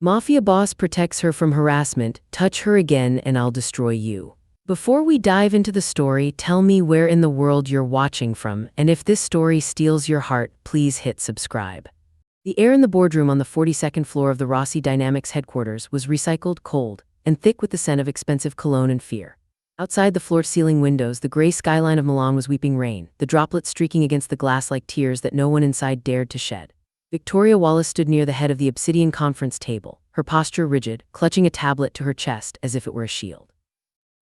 Mafia boss protects her from harassment. Touch her again and I'll destroy you. Before we dive into the story, tell me where in the world you're watching from, and if this story steals your heart, please hit subscribe. The air in the boardroom on the 42nd floor of the Rossi Dynamics headquarters was recycled, cold, and thick with the scent of expensive cologne and fear. Outside the floor-to-ceiling windows, the gray skyline of Milan was weeping rain, the droplets streaking against the glass like tears that no one inside dared to shed. Victoria Wallace stood near the head of the obsidian conference table, her posture rigid, clutching a tablet to her chest as if it were a shield.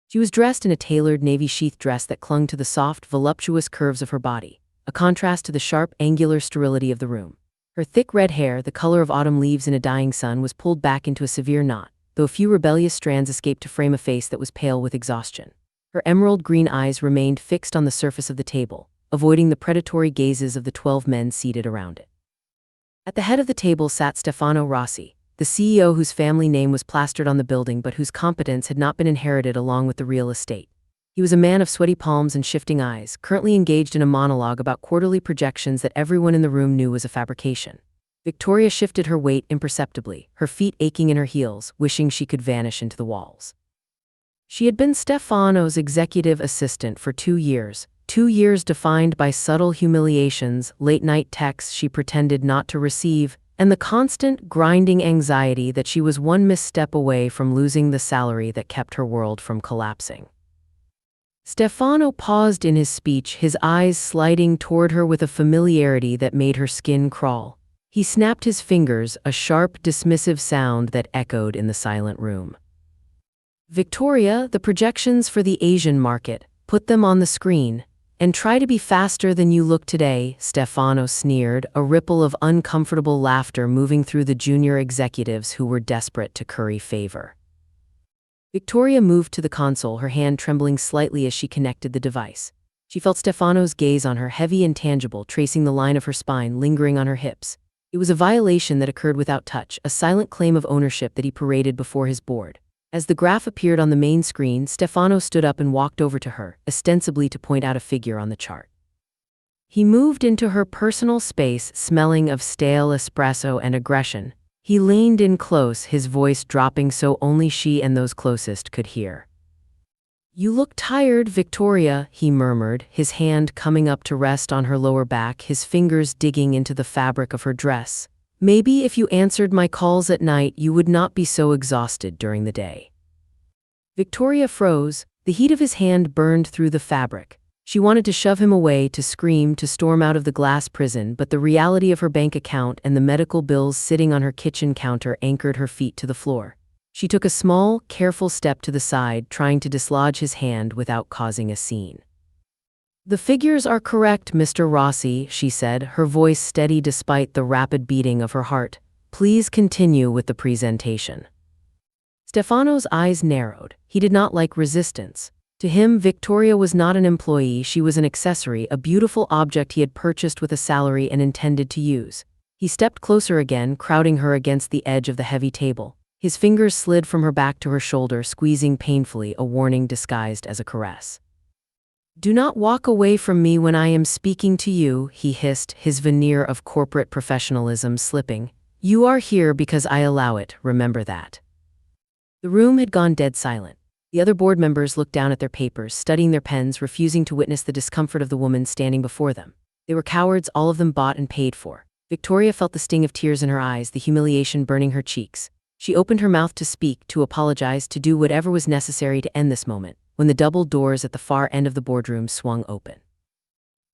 She was dressed in a tailored navy sheath dress that clung to the soft, voluptuous curves of her body, a contrast to the sharp, angular sterility of the room. Her thick red hair, the color of autumn leaves in a dying sun, was pulled back into a severe knot, though a few rebellious strands escaped to frame a face that was pale with exhaustion. Her emerald green eyes remained fixed on the surface of the table, avoiding the predatory gazes of the 12 men seated around it. At the head of the table sat Stefano Rossi, the CEO whose family name was plastered on the building but whose competence had not been inherited along with the real estate. He was a man of sweaty palms and shifting eyes, currently engaged in a monologue about quarterly projections that everyone in the room knew was a fabrication. Victoria shifted her weight imperceptibly, her feet aching in her heels, wishing she could vanish into the walls. She had been Stefano's executive assistant for 2 years, 2 years defined by subtle humiliations, late-night texts she pretended not to receive, and the constant, grinding anxiety that she was one misstep away from losing the salary that kept her world from collapsing. Stefano paused in his speech, his eyes sliding toward her with a familiarity that made her skin crawl. He snapped his fingers, a sharp, dismissive sound that echoed in the silent room. "Victoria, the projections for the Asian market, put them on the screen. And try to be faster than you look today," Stefano sneered, a ripple of uncomfortable laughter moving through the junior executives who were desperate to curry favor. Victoria moved to the console, her hand trembling slightly as she connected the device. She felt Stefano's gaze on her, heavy and tangible, tracing the line of her spine, lingering on her hips. It was a violation that occurred without touch, a silent claim of ownership that he paraded before his board. As the graph appeared on the main screen, Stefano stood up and walked over to her, ostensibly to point out a figure on the chart. He moved into her personal space, smelling of stale espresso and aggression. He leaned in close, his voice dropping so only she and those closest could hear. "You look tired, Victoria," he murmured, his hand coming up to rest on her lower back, his fingers digging into the fabric of her dress. "Maybe if you answered my calls at night, you would not be so exhausted during the day." Victoria froze. The heat of his hand burned through the fabric. She wanted to shove him away, to scream, to storm out of the glass prison, but the reality of her bank account and the medical bills sitting on her kitchen counter anchored her feet to the floor. She took a small, careful step to the side, trying to dislodge his hand without causing a scene. "The figures are correct, Mr. Rossi," she said, her voice steady despite the rapid beating of her heart. "Please continue with the presentation." Stefano's eyes narrowed. He did not like resistance. To him, Victoria was not an employee, she was an accessory, a beautiful object he had purchased with a salary and intended to use. He stepped closer again, crowding her against the edge of the heavy table. His fingers slid from her back to her shoulder, squeezing painfully, a warning disguised as a caress. "Do not walk away from me when I am speaking to you," he hissed, his veneer of corporate professionalism slipping. "You are here because I allow it, remember that." The room had gone dead silent. The other board members looked down at their papers, studying their pens, refusing to witness the discomfort of the woman standing before them. They were cowards, all of them bought and paid for. Victoria felt the sting of tears in her eyes, the humiliation burning her cheeks. She opened her mouth to speak, to apologize, to do whatever was necessary to end this moment, when the double doors at the far end of the boardroom swung open.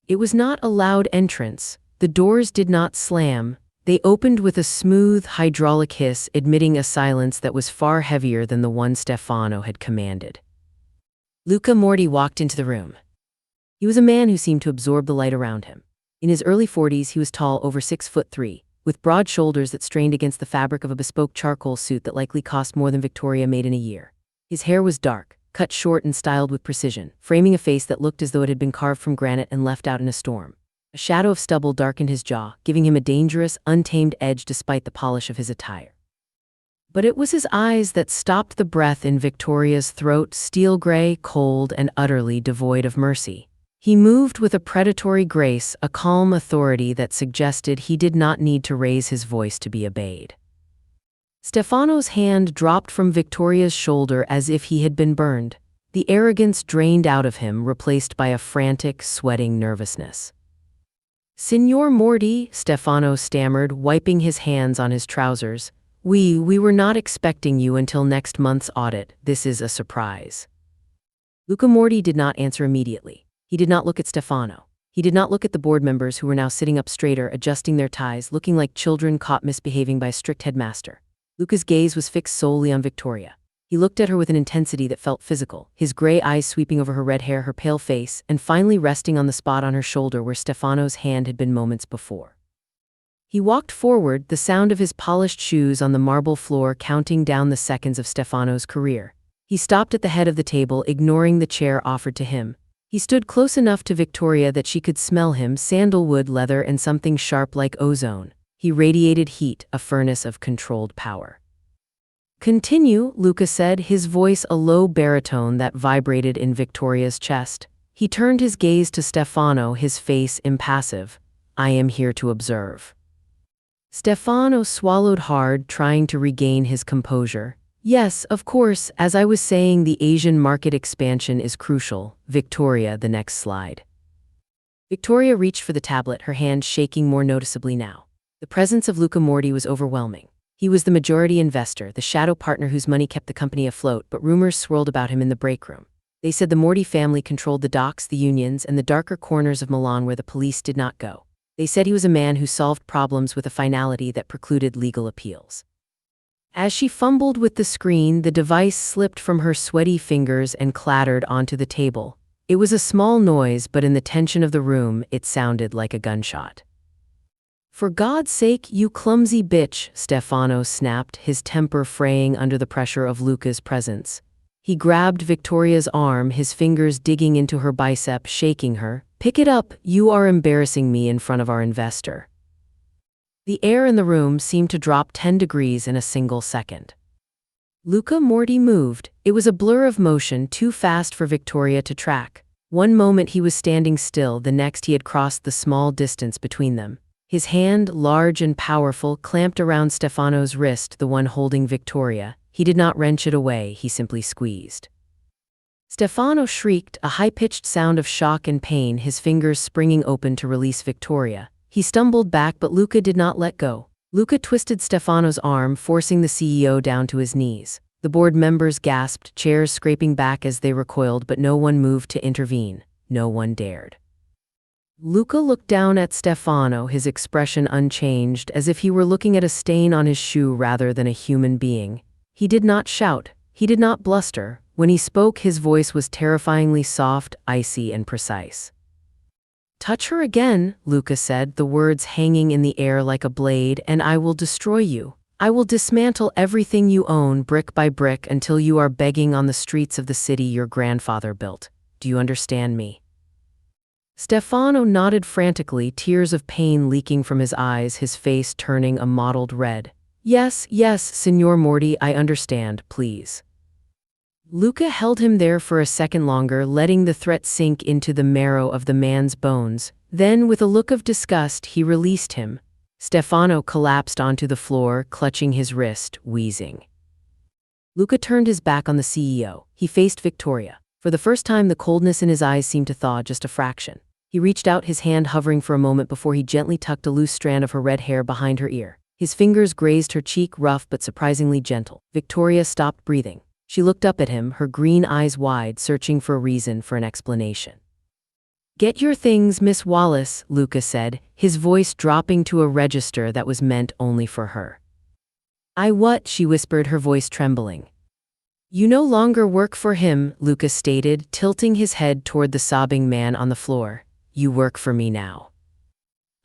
It was not a loud entrance. The doors did not slam. They opened with a smooth, hydraulic hiss, admitting a silence that was far heavier than the one Stefano had commanded. Luca Morti walked into the room. He was a man who seemed to absorb the light around him. In his early 40s, he was tall, over 6'3", with broad shoulders that strained against the fabric of a bespoke charcoal suit that likely cost more than Victoria made in a year. His hair was dark, cut short and styled with precision, framing a face that looked as though it had been carved from granite and left out in a storm. A shadow of stubble darkened his jaw, giving him a dangerous, untamed edge despite the polish of his attire. But it was his eyes that stopped the breath in Victoria's throat, steel gray, cold, and utterly devoid of mercy. He moved with a predatory grace, a calm authority that suggested he did not need to raise his voice to be obeyed. Stefano's hand dropped from Victoria's shoulder as if he had been burned. The arrogance drained out of him, replaced by a frantic, sweating nervousness. "Signor Morty," Stefano stammered, wiping his hands on his trousers. We were not expecting you until next month's audit. This is a surprise." Luca Morty did not answer immediately. He did not look at Stefano. He did not look at the board members who were now sitting up straighter, adjusting their ties, looking like children caught misbehaving by a strict headmaster. Luca's gaze was fixed solely on Victoria. He looked at her with an intensity that felt physical, his gray eyes sweeping over her red hair, her pale face, and finally resting on the spot on her shoulder where Stefano's hand had been moments before. He walked forward, the sound of his polished shoes on the marble floor counting down the seconds of Stefano's career. He stopped at the head of the table, ignoring the chair offered to him. He stood close enough to Victoria that she could smell him, sandalwood, leather, and something sharp like ozone. He radiated heat, a furnace of controlled power. "Continue," Luca said, his voice a low baritone that vibrated in Victoria's chest. He turned his gaze to Stefano, his face impassive. "I am here to observe." Stefano swallowed hard, trying to regain his composure. "Yes, of course, as I was saying, the Asian market expansion is crucial." Victoria, the next slide. Victoria reached for the tablet, her hand shaking more noticeably now. The presence of Luca Morty was overwhelming. He was the majority investor, the shadow partner whose money kept the company afloat, but rumors swirled about him in the break room. They said the Morty family controlled the docks, the unions, and the darker corners of Milan where the police did not go. They said he was a man who solved problems with a finality that precluded legal appeals. As she fumbled with the screen, the device slipped from her sweaty fingers and clattered onto the table. It was a small noise, but in the tension of the room, it sounded like a gunshot. "For God's sake, you clumsy bitch," Stefano snapped, his temper fraying under the pressure of Luca's presence. He grabbed Victoria's arm, his fingers digging into her bicep, shaking her. "Pick it up, you are embarrassing me in front of our investor." The air in the room seemed to drop 10 degrees in a single second. Luca Morty moved. It was a blur of motion, too fast for Victoria to track. One moment he was standing still, the next he had crossed the small distance between them. His hand, large and powerful, clamped around Stefano's wrist, the one holding Victoria. He did not wrench it away, he simply squeezed. Stefano shrieked, a high-pitched sound of shock and pain, his fingers springing open to release Victoria. He stumbled back, but Luca did not let go. Luca twisted Stefano's arm, forcing the CEO down to his knees. The board members gasped, chairs scraping back as they recoiled, but no one moved to intervene. No one dared. Luca looked down at Stefano, his expression unchanged, as if he were looking at a stain on his shoe rather than a human being. He did not shout. He did not bluster. When he spoke, his voice was terrifyingly soft, icy, and precise. "Touch her again," Luca said, the words hanging in the air like a blade, "and I will destroy you. I will dismantle everything you own, brick by brick, until you are begging on the streets of the city your grandfather built. Do you understand me?" Stefano nodded frantically, tears of pain leaking from his eyes, his face turning a mottled red. Yes, Signor Morty, I understand, please." Luca held him there for a second longer, letting the threat sink into the marrow of the man's bones. Then, with a look of disgust, he released him. Stefano collapsed onto the floor, clutching his wrist, wheezing. Luca turned his back on the CEO. He faced Victoria. For the first time, the coldness in his eyes seemed to thaw just a fraction. He reached out, his hand hovering for a moment before he gently tucked a loose strand of her red hair behind her ear. His fingers grazed her cheek, rough but surprisingly gentle. Victoria stopped breathing. She looked up at him, her green eyes wide, searching for a reason, for an explanation. "Get your things, Miss Wallace," Luca said, his voice dropping to a register that was meant only for her. "I what?" she whispered, her voice trembling. "You no longer work for him," Luca stated, tilting his head toward the sobbing man on the floor. "You work for me now."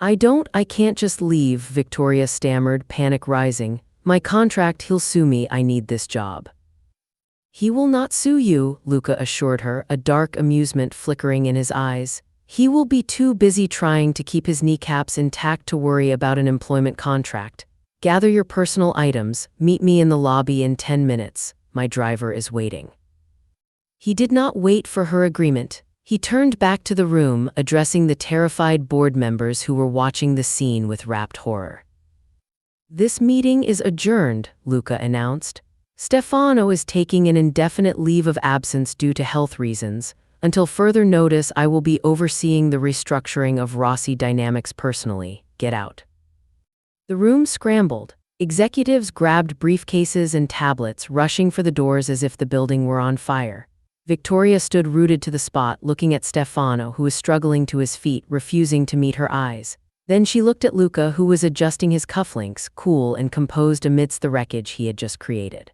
I can't just leave," Victoria stammered, panic rising. "My contract, he'll sue me, I need this job." "He will not sue you," Luca assured her, a dark amusement flickering in his eyes. "He will be too busy trying to keep his kneecaps intact to worry about an employment contract. Gather your personal items, meet me in the lobby in 10 minutes. My driver is waiting." He did not wait for her agreement. He turned back to the room, addressing the terrified board members who were watching the scene with rapt horror. This meeting is adjourned, Luca announced. Stefano is taking an indefinite leave of absence due to health reasons. Until further notice, I will be overseeing the restructuring of Rossi Dynamics personally. Get out. The room scrambled. Executives grabbed briefcases and tablets, rushing for the doors as if the building were on fire. Victoria stood rooted to the spot, looking at Stefano, who was struggling to his feet, refusing to meet her eyes. Then she looked at Luca, who was adjusting his cufflinks, cool and composed amidst the wreckage he had just created.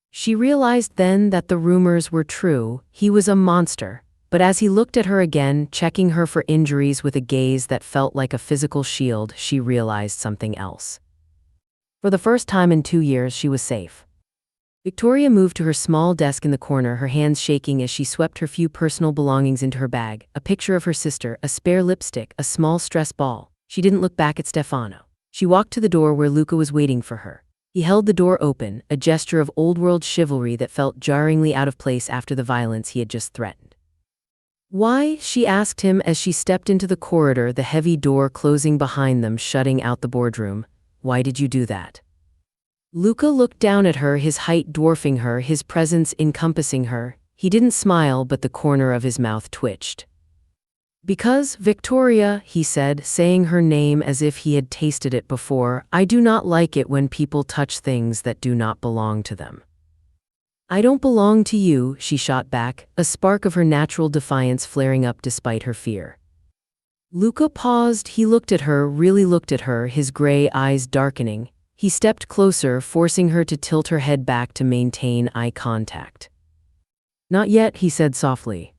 She realized then that the rumors were true. He was a monster. But as he looked at her again, checking her for injuries with a gaze that felt like a physical shield, she realized something else. For the first time in 2 years, she was safe. Victoria moved to her small desk in the corner, her hands shaking as she swept her few personal belongings into her bag, a picture of her sister, a spare lipstick, a small stress ball. She didn't look back at Stefano. She walked to the door where Luca was waiting for her. He held the door open, a gesture of old-world chivalry that felt jarringly out of place after the violence he had just threatened. Why? She asked him as she stepped into the corridor, the heavy door closing behind them, shutting out the boardroom. Why did you do that? Luca looked down at her, his height dwarfing her, his presence encompassing her. He didn't smile, but the corner of his mouth twitched. Because, Victoria, he said, saying her name as if he had tasted it before, I do not like it when people touch things that do not belong to them. I don't belong to you, she shot back, a spark of her natural defiance flaring up despite her fear. Luca paused. He looked at her, really looked at her, his gray eyes darkening. He stepped closer, forcing her to tilt her head back to maintain eye contact. Not yet, he said softly.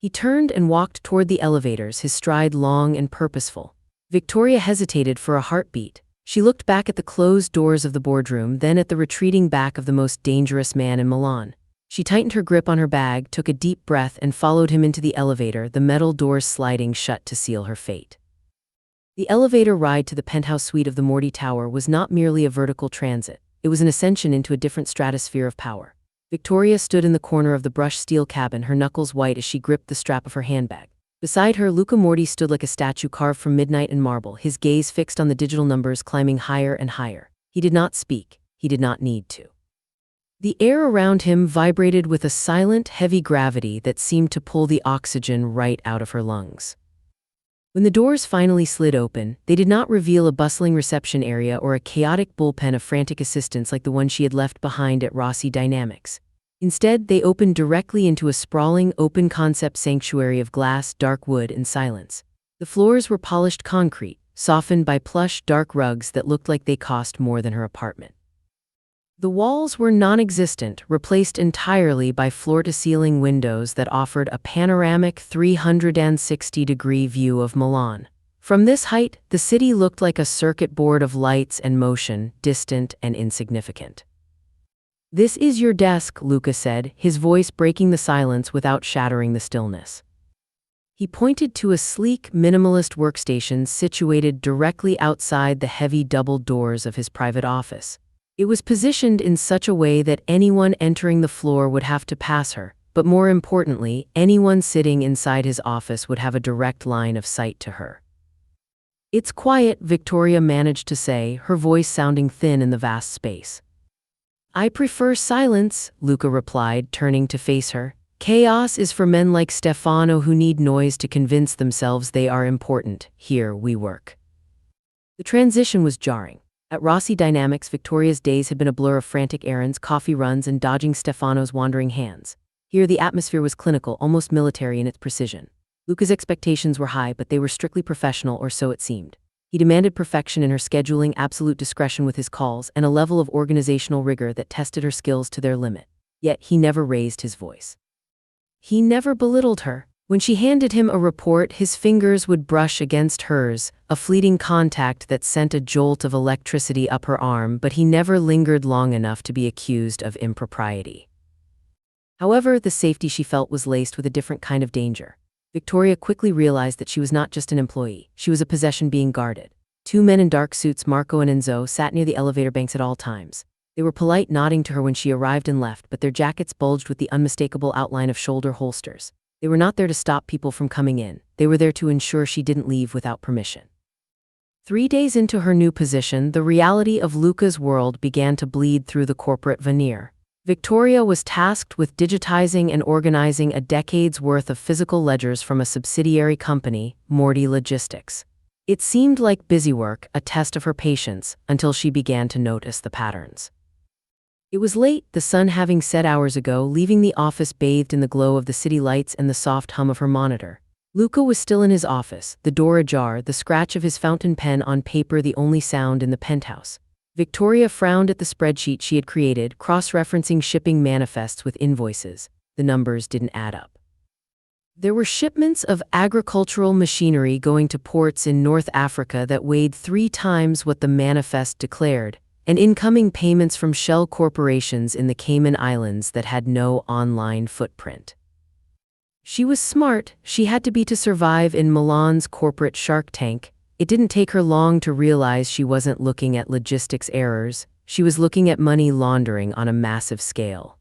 He turned and walked toward the elevators, his stride long and purposeful. Victoria hesitated for a heartbeat. She looked back at the closed doors of the boardroom, then at the retreating back of the most dangerous man in Milan. She tightened her grip on her bag, took a deep breath, and followed him into the elevator, the metal doors sliding shut to seal her fate. The elevator ride to the penthouse suite of the Morty Tower was not merely a vertical transit. It was an ascension into a different stratosphere of power. Victoria stood in the corner of the brushed steel cabin, her knuckles white as she gripped the strap of her handbag. Beside her, Luca Morty stood like a statue carved from midnight and marble, his gaze fixed on the digital numbers climbing higher and higher. He did not speak. He did not need to. The air around him vibrated with a silent, heavy gravity that seemed to pull the oxygen right out of her lungs. When the doors finally slid open, they did not reveal a bustling reception area or a chaotic bullpen of frantic assistants like the one she had left behind at Rossi Dynamics. Instead, they opened directly into a sprawling, open-concept sanctuary of glass, dark wood, and silence. The floors were polished concrete, softened by plush, dark rugs that looked like they cost more than her apartment. The walls were non-existent, replaced entirely by floor-to-ceiling windows that offered a panoramic 360-degree view of Milan. From this height, the city looked like a circuit board of lights and motion, distant and insignificant. This is your desk, Luca said, his voice breaking the silence without shattering the stillness. He pointed to a sleek, minimalist workstation situated directly outside the heavy double doors of his private office. It was positioned in such a way that anyone entering the floor would have to pass her, but more importantly, anyone sitting inside his office would have a direct line of sight to her. It's quiet, Victoria managed to say, her voice sounding thin in the vast space. I prefer silence, Luca replied, turning to face her. Chaos is for men like Stefano who need noise to convince themselves they are important. Here we work. The transition was jarring. At Rossi Dynamics, Victoria's days had been a blur of frantic errands, coffee runs, and dodging Stefano's wandering hands. Here the atmosphere was clinical, almost military in its precision. Luca's expectations were high, but they were strictly professional, or so it seemed. He demanded perfection in her scheduling, absolute discretion with his calls, and a level of organizational rigor that tested her skills to their limit. Yet he never raised his voice. He never belittled her. When she handed him a report, his fingers would brush against hers, a fleeting contact that sent a jolt of electricity up her arm, but he never lingered long enough to be accused of impropriety. However, the safety she felt was laced with a different kind of danger. Victoria quickly realized that she was not just an employee, she was a possession being guarded. 2 men in dark suits, Marco and Enzo, sat near the elevator banks at all times. They were polite, nodding to her when she arrived and left, but their jackets bulged with the unmistakable outline of shoulder holsters. They were not there to stop people from coming in, they were there to ensure she didn't leave without permission. 3 days into her new position, the reality of Luca's world began to bleed through the corporate veneer. Victoria was tasked with digitizing and organizing a decade's worth of physical ledgers from a subsidiary company, Morty Logistics. It seemed like busy work, a test of her patience, until she began to notice the patterns. It was late, the sun having set hours ago, leaving the office bathed in the glow of the city lights and the soft hum of her monitor. Luca was still in his office, the door ajar, the scratch of his fountain pen on paper the only sound in the penthouse. Victoria frowned at the spreadsheet she had created, cross-referencing shipping manifests with invoices. The numbers didn't add up. There were shipments of agricultural machinery going to ports in North Africa that weighed 3 times what the manifest declared, and incoming payments from shell corporations in the Cayman Islands that had no online footprint. She was smart, she had to be to survive in Milan's corporate Shark Tank. It didn't take her long to realize she wasn't looking at logistics errors, she was looking at money laundering on a massive scale.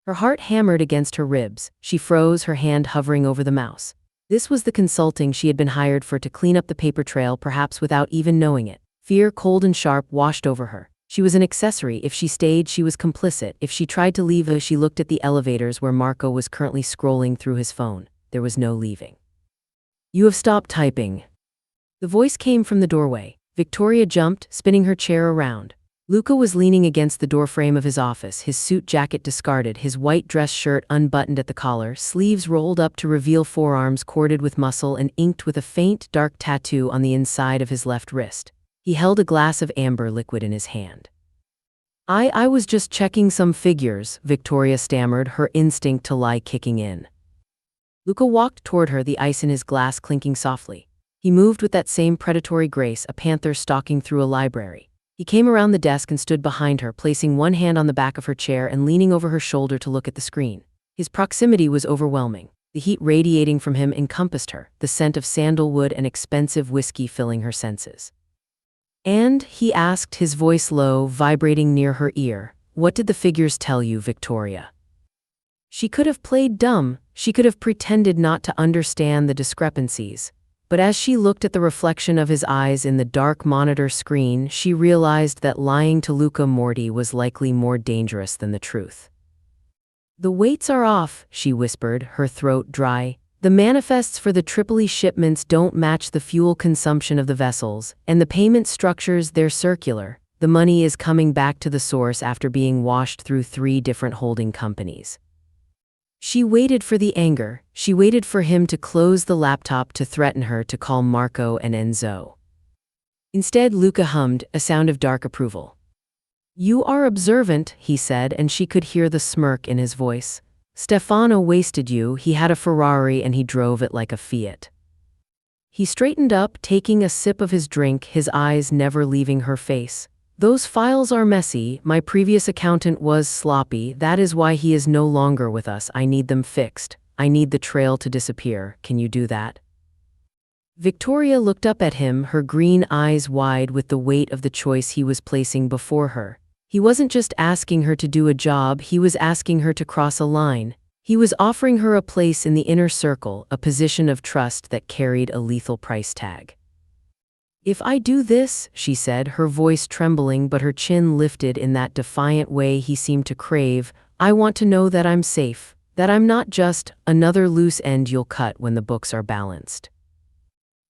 Her heart hammered against her ribs, she froze, her hand hovering over the mouse. This was the consulting she had been hired for, to clean up the paper trail, perhaps without even knowing it. Fear, cold and sharp, washed over her. She was an accessory. If she stayed, she was complicit. If she tried to leave, she looked at the elevators where Marco was currently scrolling through his phone. There was no leaving. "You have stopped typing." The voice came from the doorway. Victoria jumped, spinning her chair around. Luca was leaning against the doorframe of his office, his suit jacket discarded, his white dress shirt unbuttoned at the collar, sleeves rolled up to reveal forearms corded with muscle and inked with a faint, dark tattoo on the inside of his left wrist. He held a glass of amber liquid in his hand. I was just checking some figures," Victoria stammered, her instinct to lie kicking in. Luca walked toward her, the ice in his glass clinking softly. He moved with that same predatory grace, a panther stalking through a library. He came around the desk and stood behind her, placing one hand on the back of her chair and leaning over her shoulder to look at the screen. His proximity was overwhelming. The heat radiating from him encompassed her, the scent of sandalwood and expensive whiskey filling her senses. "And," he asked, his voice low, vibrating near her ear, "what did the figures tell you, Victoria?" She could have played dumb, she could have pretended not to understand the discrepancies. But as she looked at the reflection of his eyes in the dark monitor screen, she realized that lying to Luca Morty was likely more dangerous than the truth. "The weights are off," she whispered, her throat dry. "The manifests for the Tripoli shipments don't match the fuel consumption of the vessels, and the payment structures, they're circular. The money is coming back to the source after being washed through 3 different holding companies." She waited for the anger. She waited for him to close the laptop, to threaten her, to call Marco and Enzo. Instead, Luca hummed, a sound of dark approval. "You are observant," he said, and she could hear the smirk in his voice. "Stefano wasted you. He had a Ferrari and he drove it like a Fiat." He straightened up, taking a sip of his drink, his eyes never leaving her face. "Those files are messy. My previous accountant was sloppy. That is why he is no longer with us. I need them fixed. I need the trail to disappear. Can you do that?" Victoria looked up at him, her green eyes wide with the weight of the choice he was placing before her. He wasn't just asking her to do a job, he was asking her to cross a line. He was offering her a place in the inner circle, a position of trust that carried a lethal price tag. "If I do this," she said, her voice trembling but her chin lifted in that defiant way he seemed to crave, "I want to know that I'm safe, that I'm not just another loose end you'll cut when the books are balanced."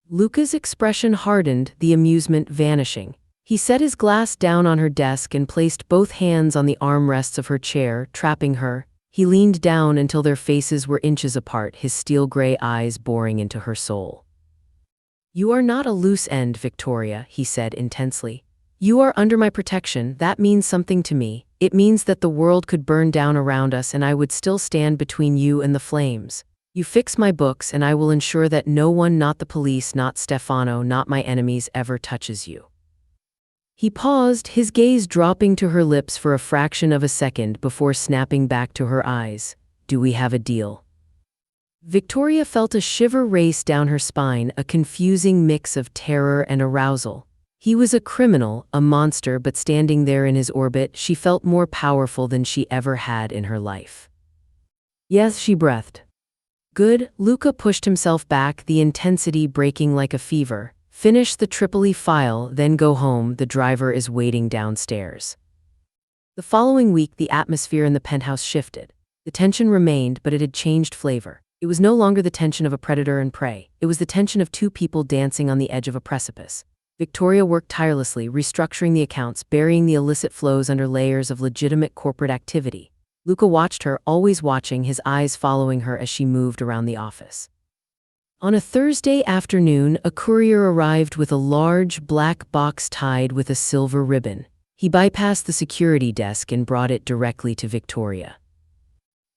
Luca's expression hardened, the amusement vanishing. He set his glass down on her desk and placed both hands on the armrests of her chair, trapping her. He leaned down until their faces were inches apart, his steel-gray eyes boring into her soul. "You are not a loose end, Victoria," he said intensely. "You are under my protection. That means something to me. It means that the world could burn down around us and I would still stand between you and the flames. You fix my books and I will ensure that no one, not the police, not Stefano, not my enemies, ever touches you." He paused, his gaze dropping to her lips for a fraction of a second before snapping back to her eyes. "Do we have a deal?" Victoria felt a shiver race down her spine, a confusing mix of terror and arousal. He was a criminal, a monster, but standing there in his orbit, she felt more powerful than she ever had in her life. "Yes," she breathed. "Good." Luca pushed himself back, the intensity breaking like a fever. Finish the Tripoli file, then go home, the driver is waiting downstairs. The following week, the atmosphere in the penthouse shifted. The tension remained, but it had changed flavor. It was no longer the tension of a predator and prey. It was the tension of two people dancing on the edge of a precipice. Victoria worked tirelessly, restructuring the accounts, burying the illicit flows under layers of legitimate corporate activity. Luca watched her, always watching, his eyes following her as she moved around the office. On a Thursday afternoon, a courier arrived with a large black box tied with a silver ribbon. He bypassed the security desk and brought it directly to Victoria.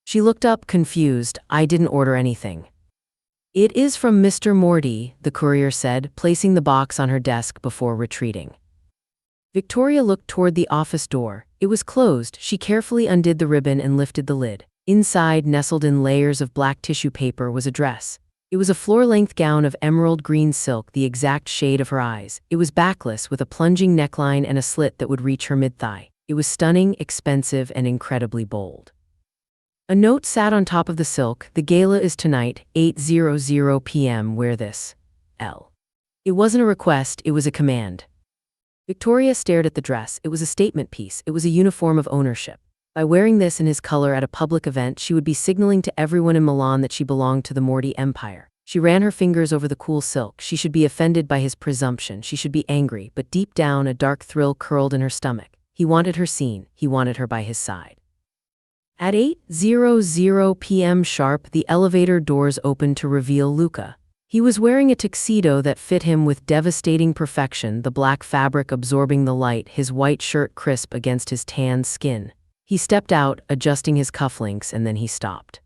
She looked up, confused. "I didn't order anything." "It is from Mr. Morty," the courier said, placing the box on her desk before retreating. Victoria looked toward the office door. It was closed. She carefully undid the ribbon and lifted the lid. Inside, nestled in layers of black tissue paper, was a dress. It was a floor-length gown of emerald green silk, the exact shade of her eyes. It was backless, with a plunging neckline and a slit that would reach her mid-thigh. It was stunning, expensive, and incredibly bold. A note sat on top of the silk. "The gala is tonight, 8:00 p.m. Wear this. L." It wasn't a request, it was a command. Victoria stared at the dress. It was a statement piece. It was a uniform of ownership. By wearing this in his color at a public event, she would be signaling to everyone in Milan that she belonged to the Morty empire. She ran her fingers over the cool silk. She should be offended by his presumption. She should be angry, but deep down a dark thrill curled in her stomach. He wanted her seen. He wanted her by his side. At 8:00 p.m. sharp, the elevator doors opened to reveal Luca. He was wearing a tuxedo that fit him with devastating perfection, the black fabric absorbing the light, his white shirt crisp against his tan skin. He stepped out, adjusting his cufflinks, and then he stopped.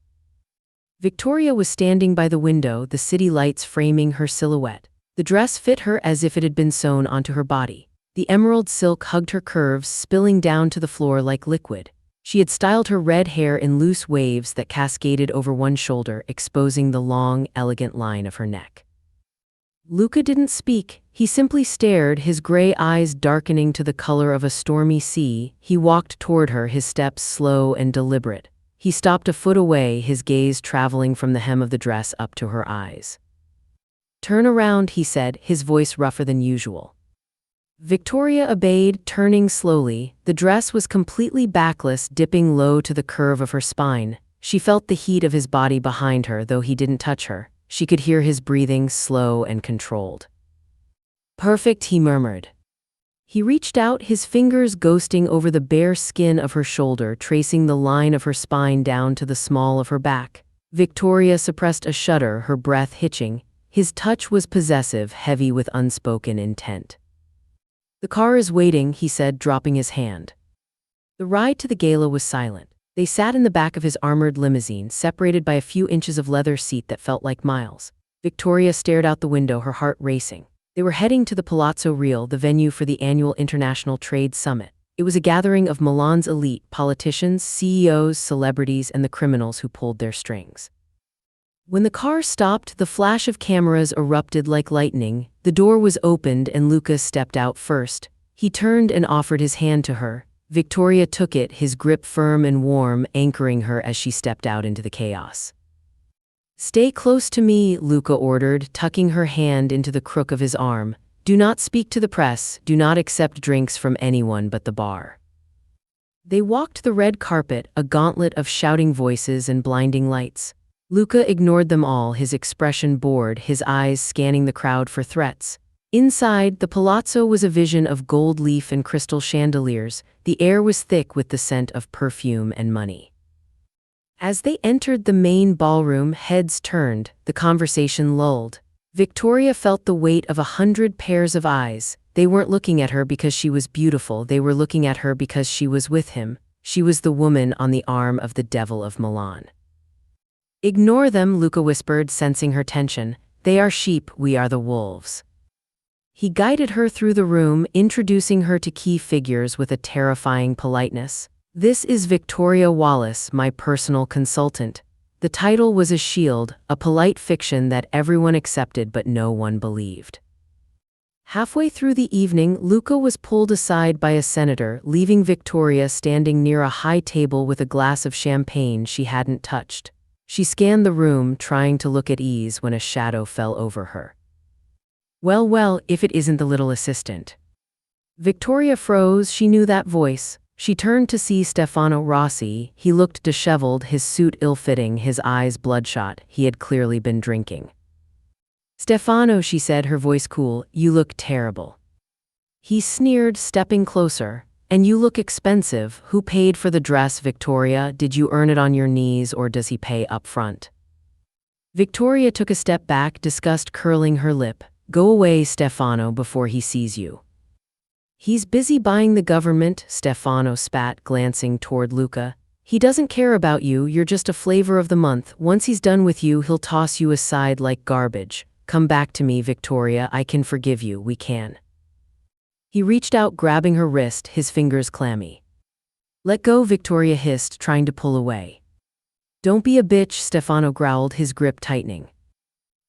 Victoria was standing by the window, the city lights framing her silhouette. The dress fit her as if it had been sewn onto her body. The emerald silk hugged her curves, spilling down to the floor like liquid. She had styled her red hair in loose waves that cascaded over one shoulder, exposing the long, elegant line of her neck. Luca didn't speak. He simply stared, his gray eyes darkening to the color of a stormy sea. He walked toward her, his steps slow and deliberate. He stopped a foot away, his gaze traveling from the hem of the dress up to her eyes. "Turn around," he said, his voice rougher than usual. Victoria obeyed, turning slowly. The dress was completely backless, dipping low to the curve of her spine. She felt the heat of his body behind her, though he didn't touch her. She could hear his breathing, slow and controlled. "Perfect," he murmured. He reached out, his fingers ghosting over the bare skin of her shoulder, tracing the line of her spine down to the small of her back. Victoria suppressed a shudder, her breath hitching. His touch was possessive, heavy with unspoken intent. "The car is waiting," he said, dropping his hand. The ride to the gala was silent. They sat in the back of his armored limousine, separated by a few inches of leather seat that felt like miles. Victoria stared out the window, her heart racing. They were heading to the Palazzo Reale, the venue for the annual International Trade Summit. It was a gathering of Milan's elite, politicians, CEOs, celebrities, and the criminals who pulled their strings. When the car stopped, the flash of cameras erupted like lightning. The door was opened and Luca stepped out first. He turned and offered his hand to her. Victoria took it, his grip firm and warm, anchoring her as she stepped out into the chaos. "Stay close to me," Luca ordered, tucking her hand into the crook of his arm. "Do not speak to the press. Do not accept drinks from anyone but the bar." They walked the red carpet, a gauntlet of shouting voices and blinding lights. Luca ignored them all, his expression bored, his eyes scanning the crowd for threats. Inside, the palazzo was a vision of gold leaf and crystal chandeliers. The air was thick with the scent of perfume and money. As they entered the main ballroom, heads turned, the conversation lulled. Victoria felt the weight of 100 pairs of eyes. They weren't looking at her because she was beautiful, they were looking at her because she was with him. She was the woman on the arm of the devil of Milan. "Ignore them," Luca whispered, sensing her tension. "They are sheep, we are the wolves." He guided her through the room, introducing her to key figures with a terrifying politeness. "This is Victoria Wallace, my personal consultant." The title was a shield, a polite fiction that everyone accepted but no one believed. Halfway through the evening, Luca was pulled aside by a senator, leaving Victoria standing near a high table with a glass of champagne she hadn't touched. She scanned the room, trying to look at ease when a shadow fell over her. Well, well, if it isn't the little assistant. Victoria froze, she knew that voice. She turned to see Stefano Rossi. He looked disheveled, his suit ill-fitting, his eyes bloodshot. He had clearly been drinking. Stefano, she said, her voice cool, you look terrible. He sneered, stepping closer. And you look expensive. Who paid for the dress, Victoria? Did you earn it on your knees, or does he pay up front? Victoria took a step back, disgust curling her lip. Go away, Stefano, before he sees you. He's busy buying the government, Stefano spat, glancing toward Luca. He doesn't care about you, you're just a flavor of the month. Once he's done with you, he'll toss you aside like garbage. Come back to me, Victoria, I can forgive you, we can. He reached out, grabbing her wrist, his fingers clammy. Let go, Victoria hissed, trying to pull away. Don't be a bitch, Stefano growled, his grip tightening.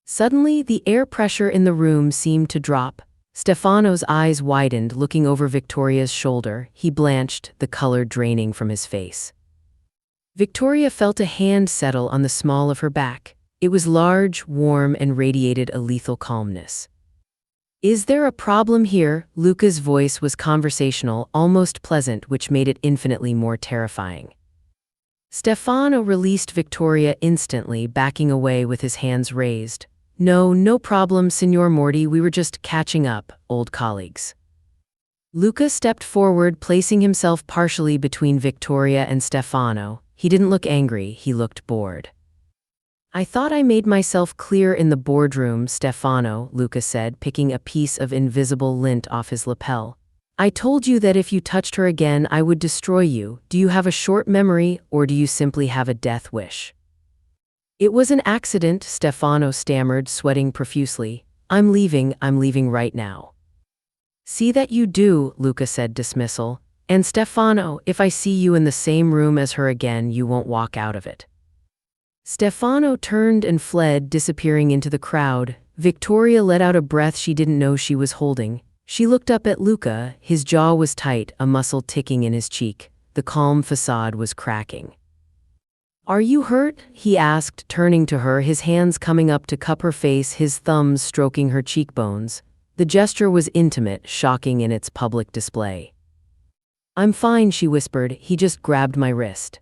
Suddenly, the air pressure in the room seemed to drop. Stefano's eyes widened, looking over Victoria's shoulder. He blanched, the color draining from his face. Victoria felt a hand settle on the small of her back. It was large, warm, and radiated a lethal calmness. Is there a problem here? Luca's voice was conversational, almost pleasant, which made it infinitely more terrifying. Stefano released Victoria instantly, backing away with his hands raised. No problem, Signor Morty, we were just catching up, old colleagues. Luca stepped forward, placing himself partially between Victoria and Stefano. He didn't look angry, he looked bored. I thought I made myself clear in the boardroom, Stefano, Luca said, picking a piece of invisible lint off his lapel. I told you that if you touched her again, I would destroy you. Do you have a short memory, or do you simply have a death wish? It was an accident, Stefano stammered, sweating profusely. I'm leaving right now. See that you do, Luca said, dismissal. And Stefano, if I see you in the same room as her again, you won't walk out of it. Stefano turned and fled, disappearing into the crowd. Victoria let out a breath she didn't know she was holding. She looked up at Luca. His jaw was tight, a muscle ticking in his cheek. The calm facade was cracking. Are you hurt? He asked, turning to her, his hands coming up to cup her face, his thumbs stroking her cheekbones. The gesture was intimate, shocking in its public display. I'm fine, she whispered. He just grabbed my wrist.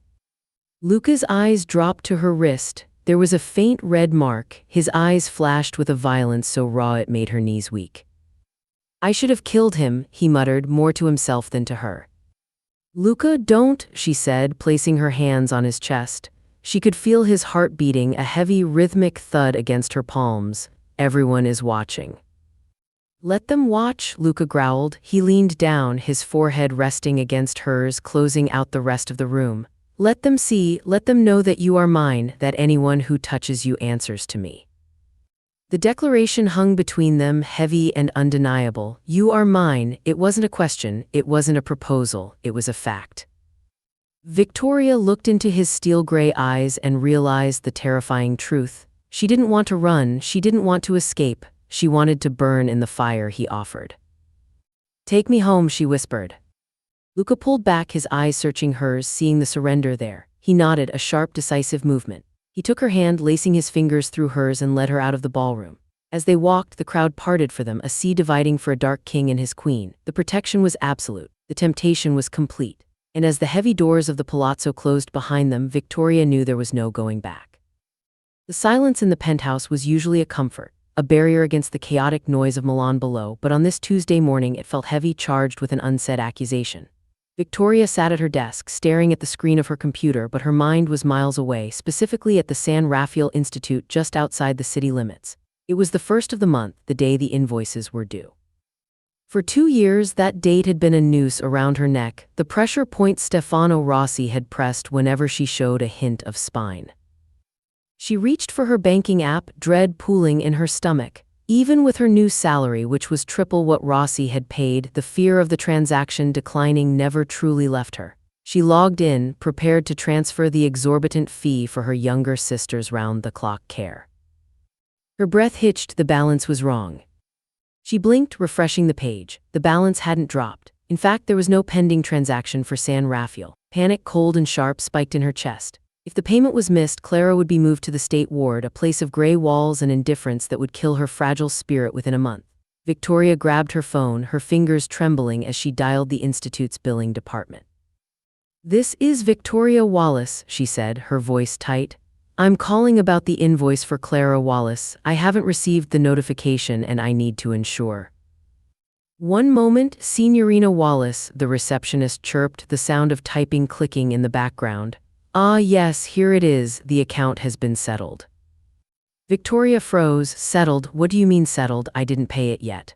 Luca's eyes dropped to her wrist. There was a faint red mark. His eyes flashed with a violence so raw it made her knees weak. I should have killed him, he muttered, more to himself than to her. Luca, don't, she said, placing her hands on his chest. She could feel his heart beating, a heavy, rhythmic thud against her palms. Everyone is watching. Let them watch, Luca growled. He leaned down, his forehead resting against hers, closing out the rest of the room. Let them see, let them know that you are mine, that anyone who touches you answers to me. The declaration hung between them, heavy and undeniable. You are mine. It wasn't a question, it wasn't a proposal, it was a fact. Victoria looked into his steel-gray eyes and realized the terrifying truth. She didn't want to run, she didn't want to escape, she wanted to burn in the fire he offered. Take me home, she whispered. Luca pulled back, his eyes searching hers, seeing the surrender there. He nodded, a sharp, decisive movement. He took her hand, lacing his fingers through hers, and led her out of the ballroom. As they walked, the crowd parted for them, a sea dividing for a dark king and his queen. The protection was absolute. The temptation was complete. And as the heavy doors of the palazzo closed behind them, Victoria knew there was no going back. The silence in the penthouse was usually a comfort, a barrier against the chaotic noise of Milan below, but on this Tuesday morning it felt heavy, charged with an unsaid accusation. Victoria sat at her desk, staring at the screen of her computer, but her mind was miles away, specifically at the San Rafael Institute just outside the city limits. It was the first of the month, the day the invoices were due. For 2 years, that date had been a noose around her neck, the pressure point Stefano Rossi had pressed whenever she showed a hint of spine. She reached for her banking app, dread pooling in her stomach. Even with her new salary, which was triple what Rossi had paid, the fear of the transaction declining never truly left her. She logged in, prepared to transfer the exorbitant fee for her younger sister's round-the-clock care. Her breath hitched, the balance was wrong. She blinked, refreshing the page. The balance hadn't dropped. In fact, there was no pending transaction for San Rafael. Panic, cold and sharp, spiked in her chest. If the payment was missed, Clara would be moved to the state ward, a place of gray walls and indifference that would kill her fragile spirit within a month. Victoria grabbed her phone, her fingers trembling as she dialed the institute's billing department. "This is Victoria Wallace," she said, her voice tight. "I'm calling about the invoice for Clara Wallace. I haven't received the notification and I need to ensure." "One moment, Signorina Wallace," the receptionist chirped, the sound of typing clicking in the background. "Ah yes, here it is, the account has been settled." Victoria froze. "Settled? What do you mean settled? I didn't pay it yet."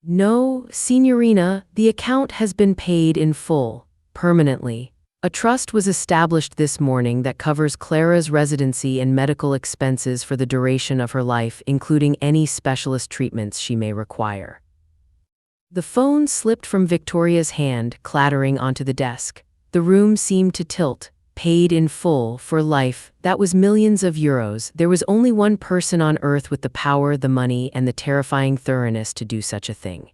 "No, Signorina, the account has been paid in full, permanently. A trust was established this morning that covers Clara's residency and medical expenses for the duration of her life, including any specialist treatments she may require." The phone slipped from Victoria's hand, clattering onto the desk. The room seemed to tilt. Paid in full, for life, that was millions of euros. There was only one person on earth with the power, the money, and the terrifying thoroughness to do such a thing.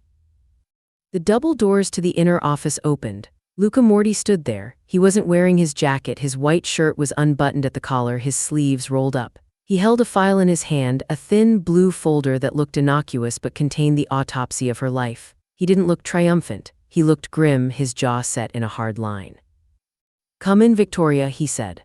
The double doors to the inner office opened. Luca Morty stood there. He wasn't wearing his jacket, his white shirt was unbuttoned at the collar, his sleeves rolled up. He held a file in his hand, a thin blue folder that looked innocuous but contained the autopsy of her life. He didn't look triumphant. He looked grim, his jaw set in a hard line. "Come in, Victoria," he said.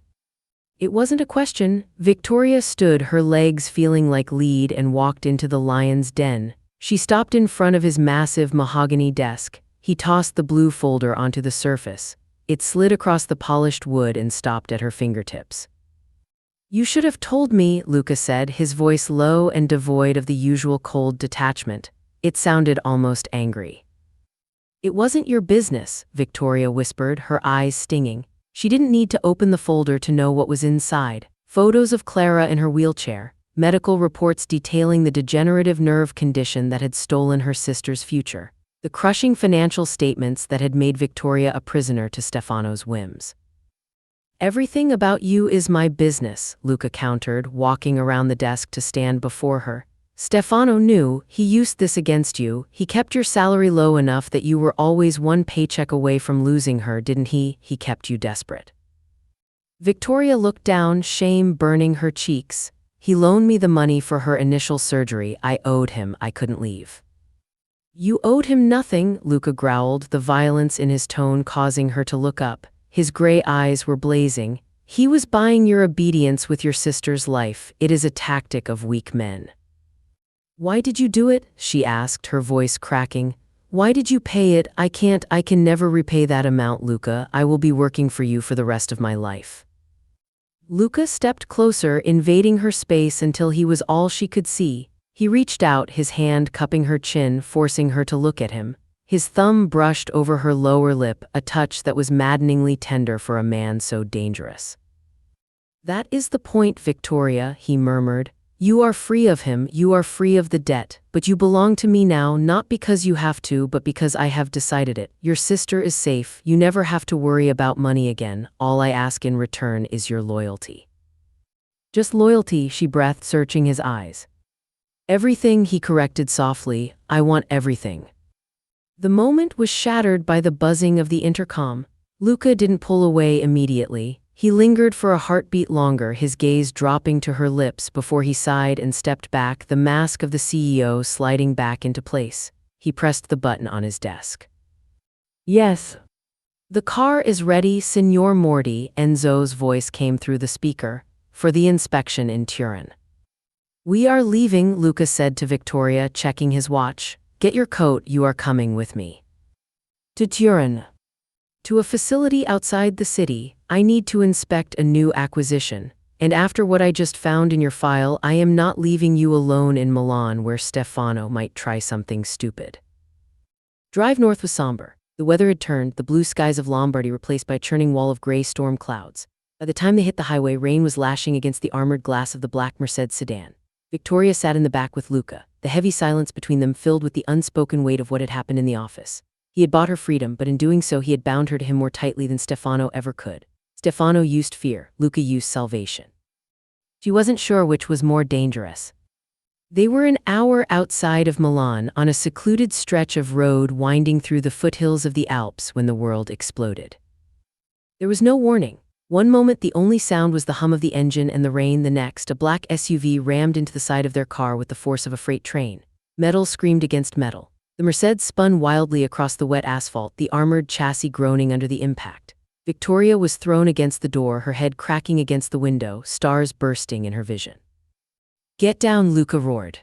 It wasn't a question. Victoria stood, her legs feeling like lead, and walked into the lion's den. She stopped in front of his massive mahogany desk. He tossed the blue folder onto the surface. It slid across the polished wood and stopped at her fingertips. "You should have told me," Luca said, his voice low and devoid of the usual cold detachment. It sounded almost angry. "It wasn't your business," Victoria whispered, her eyes stinging. She didn't need to open the folder to know what was inside. Photos of Clara in her wheelchair, medical reports detailing the degenerative nerve condition that had stolen her sister's future, the crushing financial statements that had made Victoria a prisoner to Stefano's whims. "Everything about you is my business," Luca countered, walking around the desk to stand before her. "Stefano knew, he used this against you. He kept your salary low enough that you were always one paycheck away from losing her, didn't he? He kept you desperate." Victoria looked down, shame burning her cheeks. "He loaned me the money for her initial surgery. I owed him. I couldn't leave." "You owed him nothing," Luca growled, the violence in his tone causing her to look up. His gray eyes were blazing. "He was buying your obedience with your sister's life. It is a tactic of weak men." "Why did you do it?" she asked, her voice cracking. "Why did you pay it? I can never repay that amount, Luca. I will be working for you for the rest of my life." Luca stepped closer, invading her space until he was all she could see. He reached out, his hand cupping her chin, forcing her to look at him. His thumb brushed over her lower lip, a touch that was maddeningly tender for a man so dangerous. "That is the point, Victoria," he murmured. "You are free of him, you are free of the debt, but you belong to me now, not because you have to, but because I have decided it. Your sister is safe, you never have to worry about money again. All I ask in return is your loyalty." "Just loyalty," she breathed, searching his eyes. "Everything," he corrected softly. "I want everything." The moment was shattered by the buzzing of the intercom. Luca didn't pull away immediately. He lingered for a heartbeat longer, his gaze dropping to her lips before he sighed and stepped back, the mask of the CEO sliding back into place. He pressed the button on his desk. "Yes." "The car is ready, Signor Morty," Enzo's voice came through the speaker, "for the inspection in Turin." "We are leaving," Luca said to Victoria, checking his watch. "Get your coat, you are coming with me." "To Turin." "To a facility outside the city. I need to inspect a new acquisition. And after what I just found in your file, I am not leaving you alone in Milan where Stefano might try something stupid." Drive north was somber. The weather had turned, the blue skies of Lombardy replaced by a churning wall of gray storm clouds. By the time they hit the highway, rain was lashing against the armored glass of the black Mercedes sedan. Victoria sat in the back with Luca, the heavy silence between them filled with the unspoken weight of what had happened in the office. He had bought her freedom, but in doing so he had bound her to him more tightly than Stefano ever could. Stefano used fear, Luca used salvation. She wasn't sure which was more dangerous. They were an hour outside of Milan, on a secluded stretch of road winding through the foothills of the Alps when the world exploded. There was no warning. One moment the only sound was the hum of the engine and the rain, the next a black SUV rammed into the side of their car with the force of a freight train. Metal screamed against metal. The Merced spun wildly across the wet asphalt, the armored chassis groaning under the impact. Victoria was thrown against the door, her head cracking against the window, stars bursting in her vision. "Get down," Luca roared.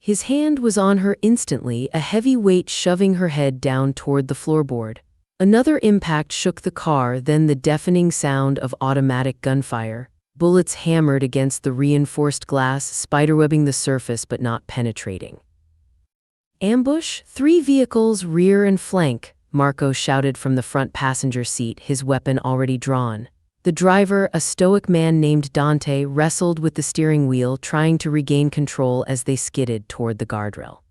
His hand was on her instantly, a heavy weight shoving her head down toward the floorboard. Another impact shook the car, then the deafening sound of automatic gunfire. Bullets hammered against the reinforced glass, spiderwebbing the surface but not penetrating. "Ambush, 3 vehicles, rear and flank," Marco shouted from the front passenger seat, his weapon already drawn. The driver, a stoic man named Dante, wrestled with the steering wheel, trying to regain control as they skidded toward the guardrail.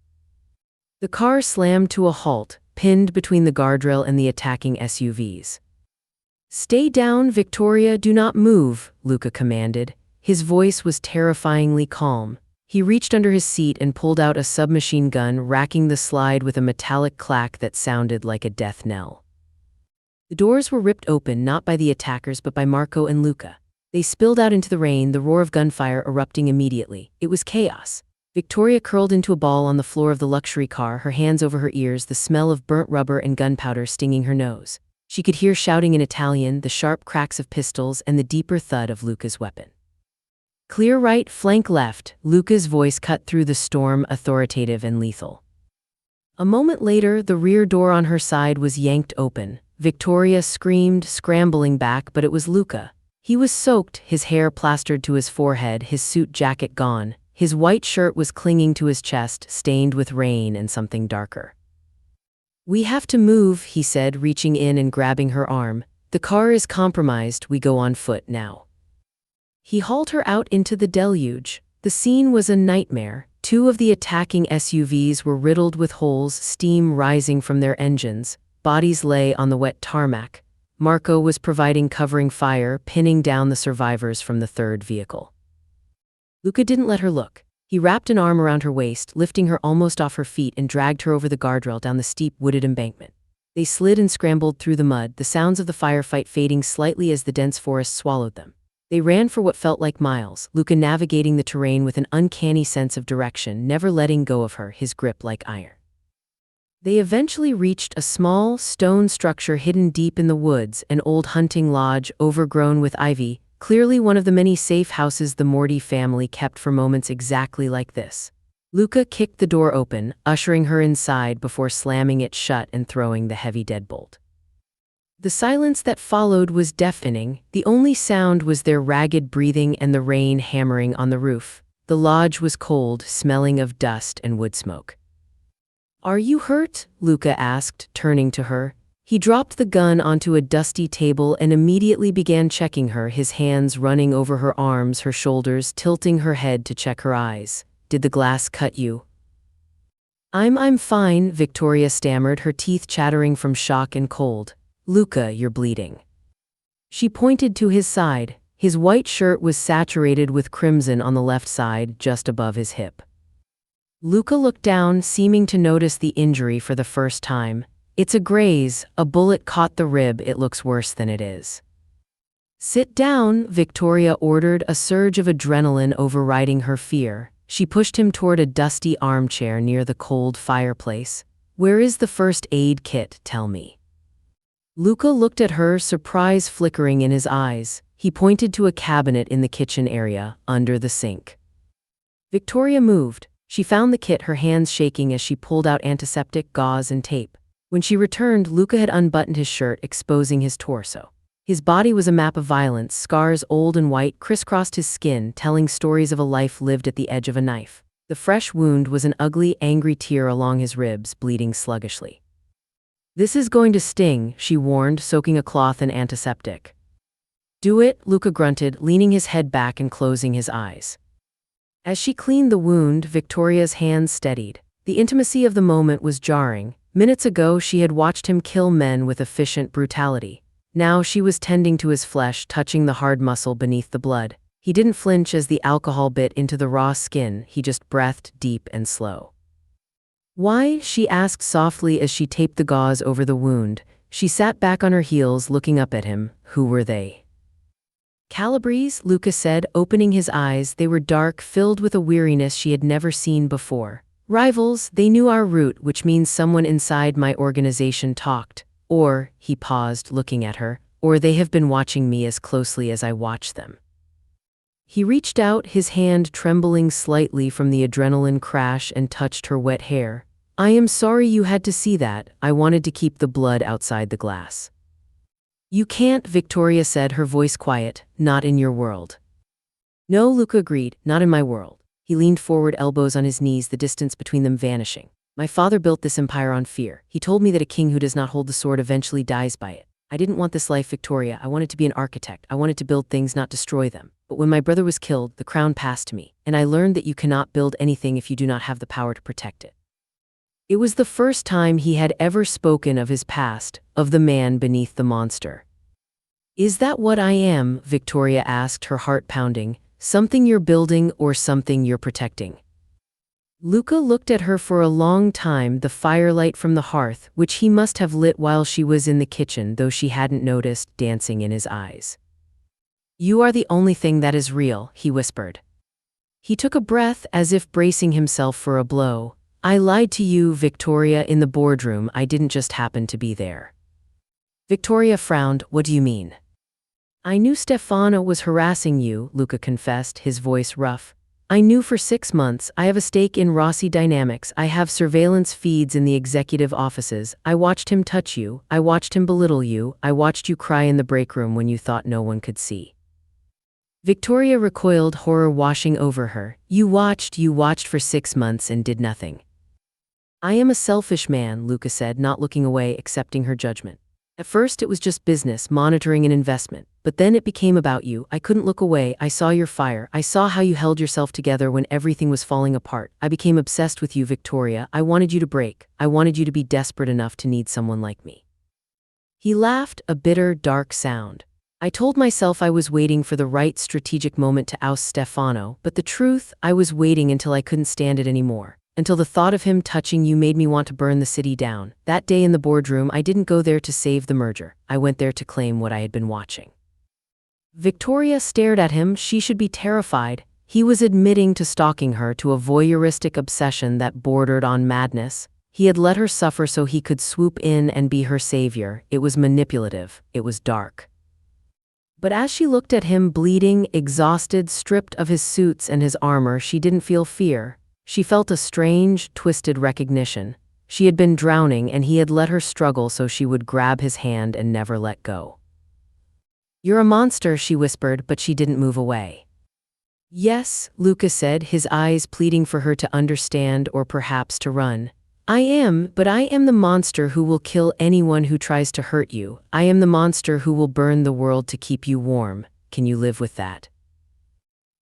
The car slammed to a halt, pinned between the guardrail and the attacking SUVs. "Stay down, Victoria, do not move," Luca commanded. His voice was terrifyingly calm. He reached under his seat and pulled out a submachine gun, racking the slide with a metallic clack that sounded like a death knell. The doors were ripped open, not by the attackers but by Marco and Luca. They spilled out into the rain, the roar of gunfire erupting immediately. It was chaos. Victoria curled into a ball on the floor of the luxury car, her hands over her ears, the smell of burnt rubber and gunpowder stinging her nose. She could hear shouting in Italian, the sharp cracks of pistols, and the deeper thud of Luca's weapon. "Clear right, flank left," Luca's voice cut through the storm, authoritative and lethal. A moment later, the rear door on her side was yanked open. Victoria screamed, scrambling back, but it was Luca. He was soaked, his hair plastered to his forehead, his suit jacket gone. His white shirt was clinging to his chest, stained with rain and something darker. "We have to move," he said, reaching in and grabbing her arm. "The car is compromised, we go on foot now." He hauled her out into the deluge. The scene was a nightmare. 2 of the attacking SUVs were riddled with holes, steam rising from their engines. Bodies lay on the wet tarmac. Marco was providing covering fire, pinning down the survivors from the 3rd vehicle. Luca didn't let her look. He wrapped an arm around her waist, lifting her almost off her feet, and dragged her over the guardrail down the steep wooded embankment. They slid and scrambled through the mud, the sounds of the firefight fading slightly as the dense forest swallowed them. They ran for what felt like miles, Luca navigating the terrain with an uncanny sense of direction, never letting go of her, his grip like iron. They eventually reached a small, stone structure hidden deep in the woods, an old hunting lodge overgrown with ivy, clearly one of the many safe houses the Morty family kept for moments exactly like this. Luca kicked the door open, ushering her inside before slamming it shut and throwing the heavy deadbolt. The silence that followed was deafening. The only sound was their ragged breathing and the rain hammering on the roof. The lodge was cold, smelling of dust and wood smoke. "Are you hurt?" Luca asked, turning to her. He dropped the gun onto a dusty table and immediately began checking her, his hands running over her arms, her shoulders, tilting her head to check her eyes. "Did the glass cut you?" I'm fine," Victoria stammered, her teeth chattering from shock and cold. "Luca, you're bleeding." She pointed to his side. His white shirt was saturated with crimson on the left side, just above his hip. Luca looked down, seeming to notice the injury for the first time. "It's a graze. A bullet caught the rib. It looks worse than it is." "Sit down," Victoria ordered, a surge of adrenaline overriding her fear. She pushed him toward a dusty armchair near the cold fireplace. "Where is the first aid kit? Tell me." Luca looked at her, surprise flickering in his eyes. He pointed to a cabinet in the kitchen area, under the sink. Victoria moved. She found the kit, her hands shaking as she pulled out antiseptic, gauze, and tape. When she returned, Luca had unbuttoned his shirt, exposing his torso. His body was a map of violence, scars old and white crisscrossed his skin, telling stories of a life lived at the edge of a knife. The fresh wound was an ugly, angry tear along his ribs, bleeding sluggishly. "This is going to sting," she warned, soaking a cloth in antiseptic. "Do it," Luca grunted, leaning his head back and closing his eyes. As she cleaned the wound, Victoria's hands steadied. The intimacy of the moment was jarring. Minutes ago, she had watched him kill men with efficient brutality. Now she was tending to his flesh, touching the hard muscle beneath the blood. He didn't flinch as the alcohol bit into the raw skin, he just breathed deep and slow. "Why?" she asked softly as she taped the gauze over the wound. She sat back on her heels, looking up at him. "Who were they?" "Calibres," Luca said, opening his eyes. They were dark, filled with a weariness she had never seen before. Rivals, they knew our route, which means someone inside my organization talked. Or, he paused, looking at her, or they have been watching me as closely as I watch them. He reached out, his hand trembling slightly from the adrenaline crash, and touched her wet hair. I am sorry you had to see that. I wanted to keep the blood outside the glass. You can't, Victoria said, her voice quiet. Not in your world. No, Luca agreed, not in my world. He leaned forward, elbows on his knees, the distance between them vanishing. My father built this empire on fear. He told me that a king who does not hold the sword eventually dies by it. I didn't want this life, Victoria. I wanted to be an architect. I wanted to build things, not destroy them. But when my brother was killed, the crown passed to me, and I learned that you cannot build anything if you do not have the power to protect it. It was the first time he had ever spoken of his past, of the man beneath the monster. Is that what I am? Victoria asked, her heart pounding. Something you're building or something you're protecting? Luca looked at her for a long time, the firelight from the hearth, which he must have lit while she was in the kitchen, though she hadn't noticed, dancing in his eyes. You are the only thing that is real, he whispered. He took a breath as if bracing himself for a blow. I lied to you, Victoria, in the boardroom. I didn't just happen to be there. Victoria frowned. What do you mean? I knew Stefano was harassing you, Luca confessed, his voice rough. I knew for 6 months. I have a stake in Rossi Dynamics. I have surveillance feeds in the executive offices. I watched him touch you. I watched him belittle you. I watched you cry in the break room when you thought no one could see. Victoria recoiled, horror washing over her. You watched for 6 months and did nothing. I am a selfish man, Luca said, not looking away, accepting her judgment. At first it was just business, monitoring and investment. But then it became about you. I couldn't look away. I saw your fire. I saw how you held yourself together when everything was falling apart. I became obsessed with you, Victoria. I wanted you to break. I wanted you to be desperate enough to need someone like me. He laughed, a bitter, dark sound. I told myself I was waiting for the right strategic moment to oust Stefano, but the truth, I was waiting until I couldn't stand it anymore. Until the thought of him touching you made me want to burn the city down. That day in the boardroom, I didn't go there to save the merger. I went there to claim what I had been watching. Victoria stared at him. She should be terrified. He was admitting to stalking her, to a voyeuristic obsession that bordered on madness. He had let her suffer so he could swoop in and be her savior. It was manipulative. It was dark. But as she looked at him, bleeding, exhausted, stripped of his suits and his armor, she didn't feel fear. She felt a strange, twisted recognition. She had been drowning, and he had let her struggle so she would grab his hand and never let go. You're a monster, she whispered, but she didn't move away. Yes, Luca said, his eyes pleading for her to understand or perhaps to run. I am, but I am the monster who will kill anyone who tries to hurt you. I am the monster who will burn the world to keep you warm. Can you live with that?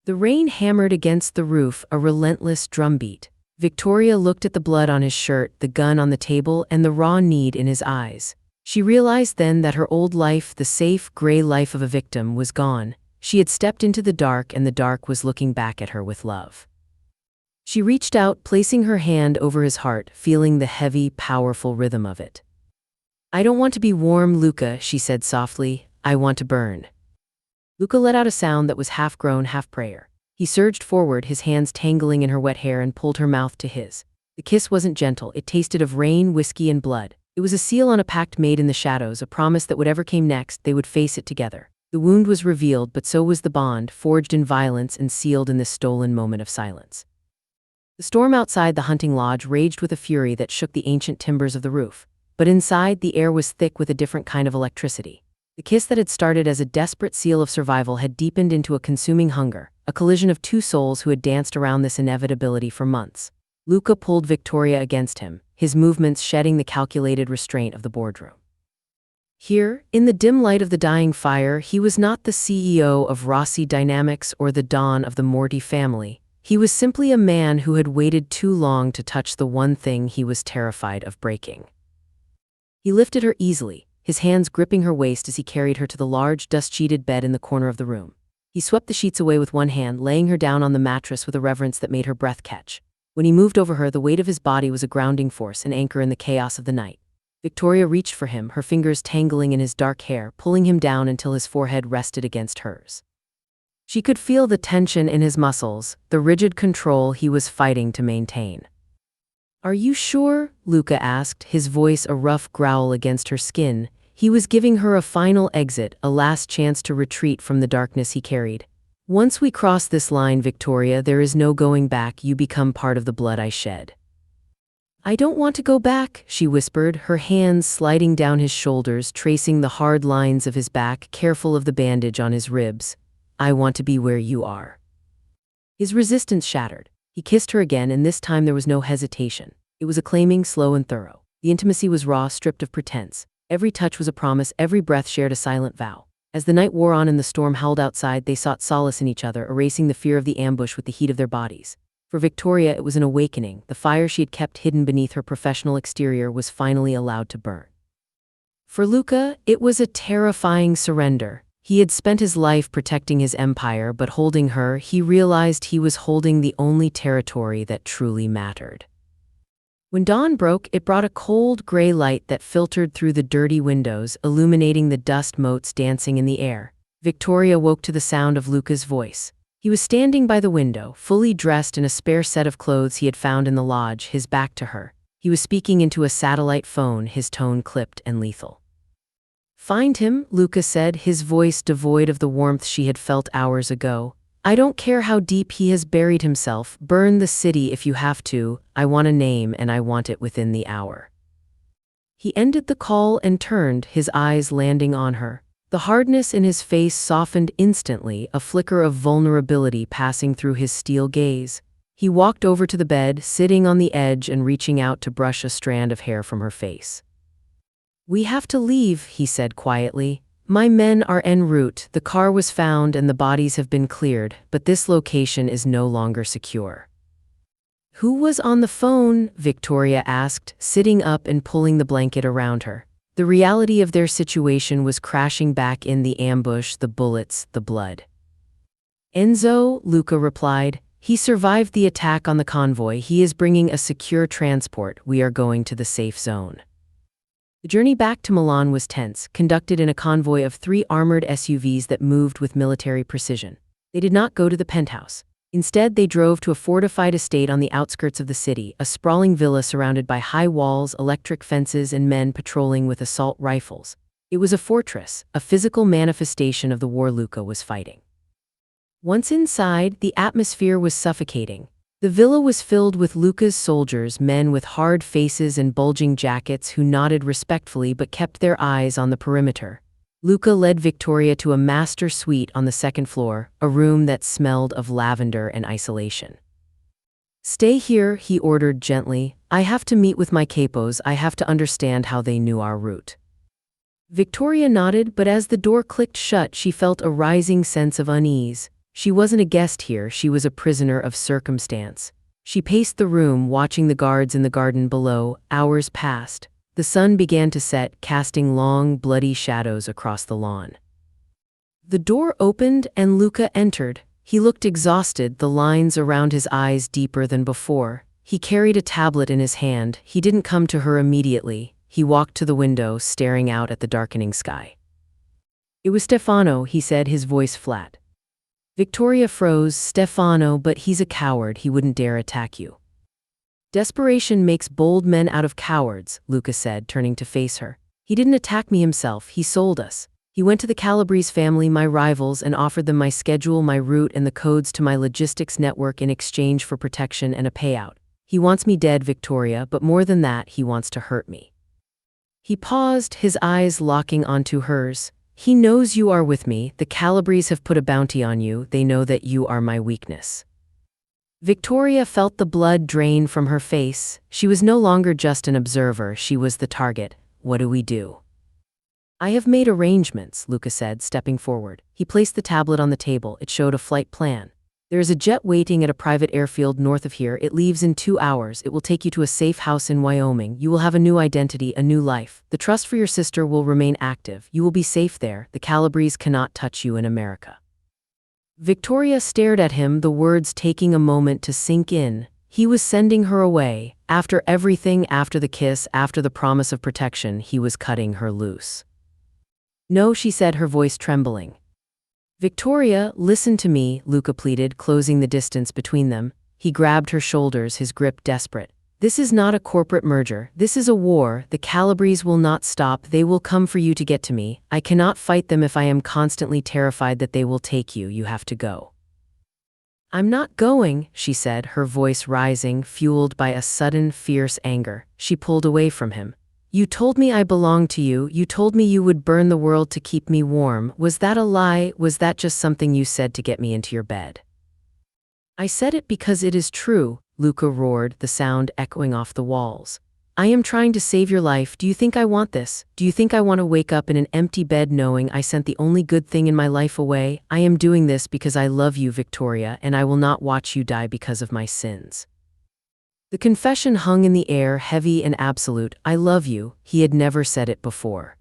The rain hammered against the roof, a relentless drumbeat. Victoria looked at the blood on his shirt, the gun on the table, and the raw need in his eyes. She realized then that her old life, the safe, gray life of a victim, was gone. She had stepped into the dark, and the dark was looking back at her with love. She reached out, placing her hand over his heart, feeling the heavy, powerful rhythm of it. I don't want to be warm, Luca, she said softly. I want to burn. Luca let out a sound that was half groan, half prayer. He surged forward, his hands tangling in her wet hair, and pulled her mouth to his. The kiss wasn't gentle. It tasted of rain, whiskey, and blood. It was a seal on a pact made in the shadows, a promise that whatever came next, they would face it together. The wound was revealed, but so was the bond, forged in violence and sealed in this stolen moment of silence. The storm outside the hunting lodge raged with a fury that shook the ancient timbers of the roof. But inside, the air was thick with a different kind of electricity. The kiss that had started as a desperate seal of survival had deepened into a consuming hunger, a collision of two souls who had danced around this inevitability for months. Luca pulled Victoria against him, his movements shedding the calculated restraint of the boardroom. Here, in the dim light of the dying fire, he was not the CEO of Rossi Dynamics or the Don of the Morty family. He was simply a man who had waited too long to touch the one thing he was terrified of breaking. He lifted her easily, his hands gripping her waist as he carried her to the large, dust-sheeted bed in the corner of the room. He swept the sheets away with one hand, laying her down on the mattress with a reverence that made her breath catch. When he moved over her, the weight of his body was a grounding force, an anchor in the chaos of the night. Victoria reached for him, her fingers tangling in his dark hair, pulling him down until his forehead rested against hers. She could feel the tension in his muscles, the rigid control he was fighting to maintain. Are you sure? Luca asked, his voice a rough growl against her skin. He was giving her a final exit, a last chance to retreat from the darkness he carried. Once we cross this line, Victoria, there is no going back. You become part of the blood I shed. I don't want to go back, she whispered, her hands sliding down his shoulders, tracing the hard lines of his back, careful of the bandage on his ribs. I want to be where you are. His resistance shattered. He kissed her again, and this time there was no hesitation. It was acclaiming, slow and thorough. The intimacy was raw, stripped of pretense. Every touch was a promise, every breath shared a silent vow. As the night wore on and the storm howled outside, they sought solace in each other, erasing the fear of the ambush with the heat of their bodies. For Victoria, it was an awakening. The fire she had kept hidden beneath her professional exterior was finally allowed to burn. For Luca, it was a terrifying surrender. He had spent his life protecting his empire, but holding her, he realized he was holding the only territory that truly mattered. When dawn broke, it brought a cold, gray light that filtered through the dirty windows, illuminating the dust motes dancing in the air. Victoria woke to the sound of Luca's voice. He was standing by the window, fully dressed in a spare set of clothes he had found in the lodge, his back to her. He was speaking into a satellite phone, his tone clipped and lethal. Find him, Luca said, his voice devoid of the warmth she had felt hours ago. I don't care how deep he has buried himself. Burn the city if you have to. I want a name, and I want it within the hour. He ended the call and turned, his eyes landing on her. The hardness in his face softened instantly, a flicker of vulnerability passing through his steel gaze. He walked over to the bed, sitting on the edge and reaching out to brush a strand of hair from her face. We have to leave, he said quietly. My men are en route. The car was found and the bodies have been cleared, but this location is no longer secure. Who was on the phone? Victoria asked, sitting up and pulling the blanket around her. The reality of their situation was crashing back in: the ambush, the bullets, the blood. Enzo, Luca replied. He survived the attack on the convoy. He is bringing a secure transport. We are going to the safe zone. The journey back to Milan was tense, conducted in a convoy of 3 armored SUVs that moved with military precision. They did not go to the penthouse. Instead, they drove to a fortified estate on the outskirts of the city, a sprawling villa surrounded by high walls, electric fences, and men patrolling with assault rifles. It was a fortress, a physical manifestation of the war Luca was fighting. Once inside, the atmosphere was suffocating. The villa was filled with Luca's soldiers, men with hard faces and bulging jackets who nodded respectfully but kept their eyes on the perimeter. Luca led Victoria to a master suite on the 2nd floor, a room that smelled of lavender and isolation. Stay here, he ordered gently. I have to meet with my capos. I have to understand how they knew our route. Victoria nodded, but as the door clicked shut, she felt a rising sense of unease. She wasn't a guest here, she was a prisoner of circumstance. She paced the room, watching the guards in the garden below. Hours passed. The sun began to set, casting long, bloody shadows across the lawn. The door opened and Luca entered. He looked exhausted, the lines around his eyes deeper than before. He carried a tablet in his hand. He didn't come to her immediately. He walked to the window, staring out at the darkening sky. It was Stefano, he said, his voice flat. Victoria froze. Stefano, but he's a coward. He wouldn't dare attack you. Desperation makes bold men out of cowards, Luca said, turning to face her. He didn't attack me himself. He sold us. He went to the Calabrese family, my rivals, and offered them my schedule, my route, and the codes to my logistics network in exchange for protection and a payout. He wants me dead, Victoria, but more than that, he wants to hurt me. He paused, his eyes locking onto hers. He knows you are with me. The Calabrese have put a bounty on you. They know that you are my weakness. Victoria felt the blood drain from her face. She was no longer just an observer. She was the target. What do we do? I have made arrangements, Luca said, stepping forward. He placed the tablet on the table. It showed a flight plan. There is a jet waiting at a private airfield north of here. It leaves in 2 hours. It will take you to a safe house in Wyoming. You will have a new identity, a new life. The trust for your sister will remain active. You will be safe there. The Calabrese cannot touch you in America. Victoria stared at him, the words taking a moment to sink in. He was sending her away. After everything, after the kiss, after the promise of protection, he was cutting her loose. No, she said, her voice trembling. Victoria, listen to me, Luca pleaded, closing the distance between them. He grabbed her shoulders, his grip desperate. This is not a corporate merger. This is a war. The Calabres will not stop. They will come for you to get to me. I cannot fight them if I am constantly terrified that they will take you. You have to go." "I'm not going," she said, her voice rising, fueled by a sudden, fierce anger. She pulled away from him. "You told me I belonged to you. You told me you would burn the world to keep me warm. Was that a lie? Was that just something you said to get me into your bed?" "I said it because it is true," Luca roared, the sound echoing off the walls. "I am trying to save your life. Do you think I want this? Do you think I want to wake up in an empty bed knowing I sent the only good thing in my life away? I am doing this because I love you, Victoria, and I will not watch you die because of my sins." The confession hung in the air, heavy and absolute. "I love you." He had never said it before.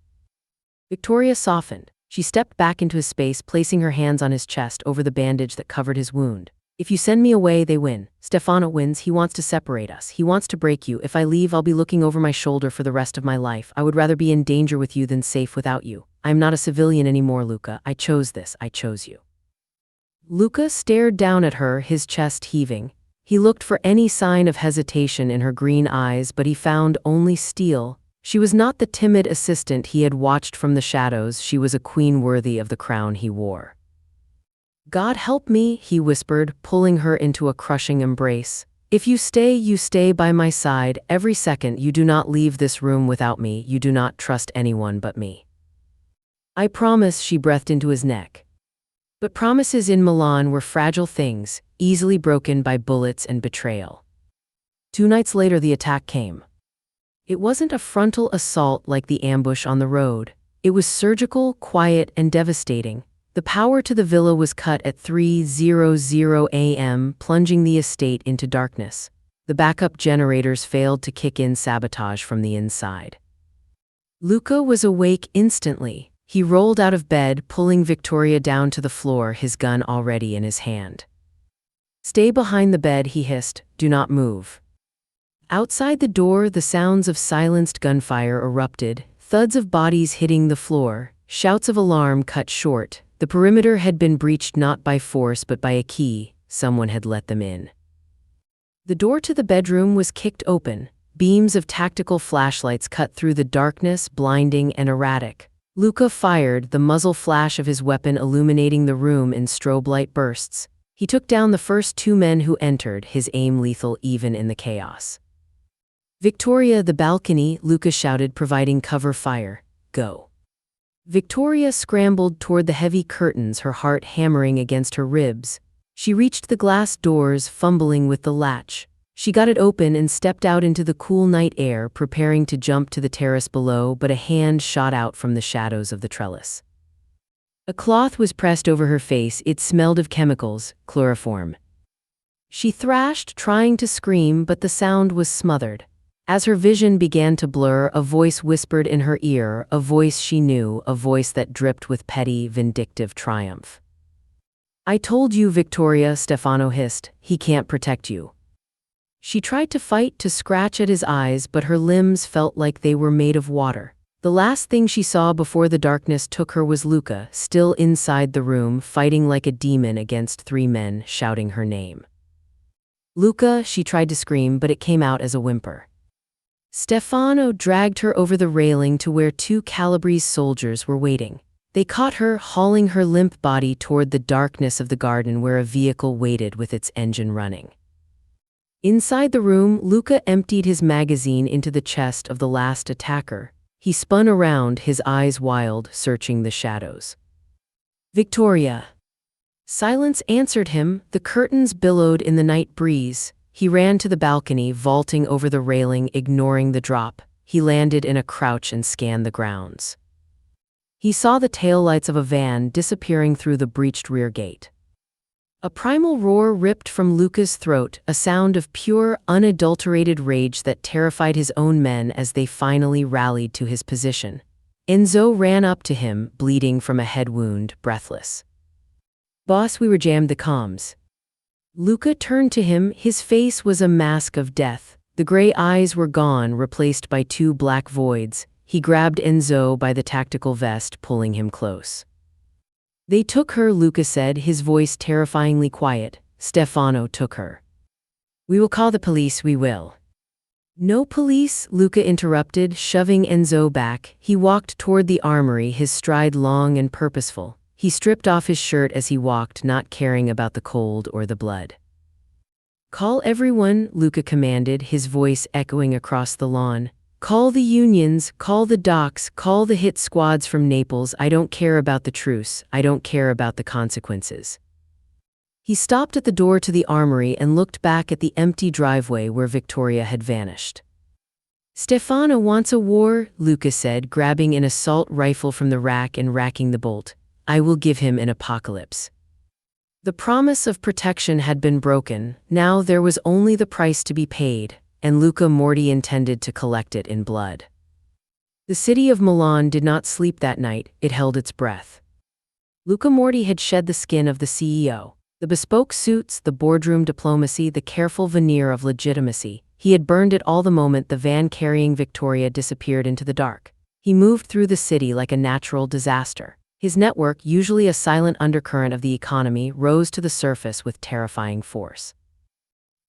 Victoria softened. She stepped back into his space, placing her hands on his chest over the bandage that covered his wound. "If you send me away, they win. Stefano wins. He wants to separate us. He wants to break you. If I leave, I'll be looking over my shoulder for the rest of my life. I would rather be in danger with you than safe without you. I am not a civilian anymore, Luca. I chose this. I chose you." Luca stared down at her, his chest heaving. He looked for any sign of hesitation in her green eyes, but he found only steel. She was not the timid assistant he had watched from the shadows. She was a queen worthy of the crown he wore. "God help me," he whispered, pulling her into a crushing embrace. "If you stay by my side every second. You do not leave this room without me. You do not trust anyone but me." "I promise," she breathed into his neck. But promises in Milan were fragile things, easily broken by bullets and betrayal. 2 nights later, the attack came. It wasn't a frontal assault like the ambush on the road. It was surgical, quiet, and devastating. The power to the villa was cut at 3:00 a.m., plunging the estate into darkness. The backup generators failed to kick in, sabotage from the inside. Luca was awake instantly. He rolled out of bed, pulling Victoria down to the floor, his gun already in his hand. "Stay behind the bed," he hissed. "Do not move." Outside the door, the sounds of silenced gunfire erupted, thuds of bodies hitting the floor, shouts of alarm cut short. The perimeter had been breached not by force but by a key. Someone had let them in. The door to the bedroom was kicked open. Beams of tactical flashlights cut through the darkness, blinding and erratic. Luca fired, the muzzle flash of his weapon illuminating the room in strobe light bursts. He took down the first 2 men who entered, his aim lethal even in the chaos. "Victoria, the balcony," Luca shouted, providing cover fire. "Go." Victoria scrambled toward the heavy curtains, her heart hammering against her ribs. She reached the glass doors, fumbling with the latch. She got it open and stepped out into the cool night air, preparing to jump to the terrace below, but a hand shot out from the shadows of the trellis. A cloth was pressed over her face. It smelled of chemicals, chloroform. She thrashed, trying to scream, but the sound was smothered. As her vision began to blur, a voice whispered in her ear, a voice she knew, a voice that dripped with petty, vindictive triumph. "I told you, Victoria," Stefano hissed. "He can't protect you." She tried to fight, to scratch at his eyes, but her limbs felt like they were made of water. The last thing she saw before the darkness took her was Luca, still inside the room, fighting like a demon against 3 men, shouting her name. "Luca," she tried to scream, but it came out as a whimper. Stefano dragged her over the railing to where 2 Calabrese soldiers were waiting. They caught her, hauling her limp body toward the darkness of the garden where a vehicle waited with its engine running. Inside the room, Luca emptied his magazine into the chest of the last attacker. He spun around, his eyes wild, searching the shadows. "Victoria." Silence answered him, the curtains billowed in the night breeze. He ran to the balcony, vaulting over the railing, ignoring the drop. He landed in a crouch and scanned the grounds. He saw the taillights of a van disappearing through the breached rear gate. A primal roar ripped from Luca's throat, a sound of pure, unadulterated rage that terrified his own men as they finally rallied to his position. Enzo ran up to him, bleeding from a head wound, breathless. "Boss, we were jammed the comms." Luca turned to him, his face was a mask of death. The gray eyes were gone, replaced by 2 black voids. He grabbed Enzo by the tactical vest, pulling him close. "They took her," Luca said, his voice terrifyingly quiet. "Stefano took her." "We will call the police, we will." No police, Luca interrupted, shoving Enzo back. He walked toward the armory, his stride long and purposeful. He stripped off his shirt as he walked, not caring about the cold or the blood. Call everyone, Luca commanded, his voice echoing across the lawn. Call the unions, call the docks, call the hit squads from Naples. I don't care about the truce, I don't care about the consequences. He stopped at the door to the armory and looked back at the empty driveway where Victoria had vanished. Stefano wants a war, Luca said, grabbing an assault rifle from the rack and racking the bolt. I will give him an apocalypse. The promise of protection had been broken, now there was only the price to be paid, and Luca Morti intended to collect it in blood. The city of Milan did not sleep that night, it held its breath. Luca Morti had shed the skin of the CEO. The bespoke suits, the boardroom diplomacy, the careful veneer of legitimacy. He had burned it all the moment the van carrying Victoria disappeared into the dark. He moved through the city like a natural disaster. His network, usually a silent undercurrent of the economy, rose to the surface with terrifying force.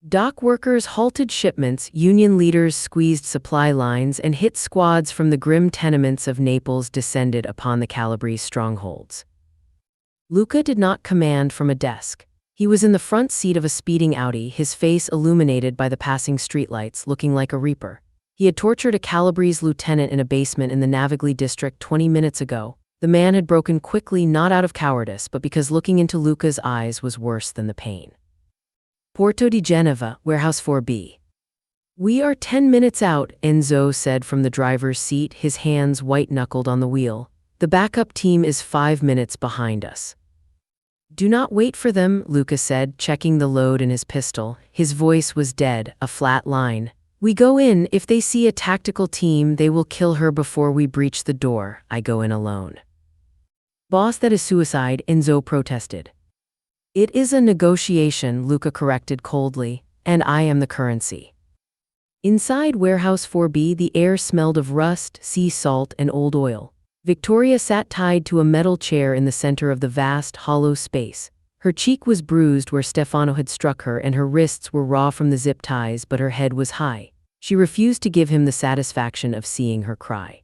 Dock workers halted shipments, union leaders squeezed supply lines, and hit squads from the grim tenements of Naples descended upon the Calabrese strongholds. Luca did not command from a desk. He was in the front seat of a speeding Audi, his face illuminated by the passing streetlights, looking like a reaper. He had tortured a Calabrese lieutenant in a basement in the Navigli district 20 minutes ago. The man had broken quickly, not out of cowardice, but because looking into Luca's eyes was worse than the pain. Porto di Genova, Warehouse 4B. We are 10 minutes out, Enzo said from the driver's seat, his hands white-knuckled on the wheel. The backup team is 5 minutes behind us. Do not wait for them, Luca said, checking the load in his pistol. His voice was dead, a flat line. We go in, if they see a tactical team, they will kill her before we breach the door. I go in alone. Boss, that is suicide, Enzo protested. It is a negotiation, Luca corrected coldly, and I am the currency. Inside Warehouse 4B, the air smelled of rust, sea salt, and old oil. Victoria sat tied to a metal chair in the center of the vast, hollow space. Her cheek was bruised where Stefano had struck her, and her wrists were raw from the zip ties, but her head was high. She refused to give him the satisfaction of seeing her cry.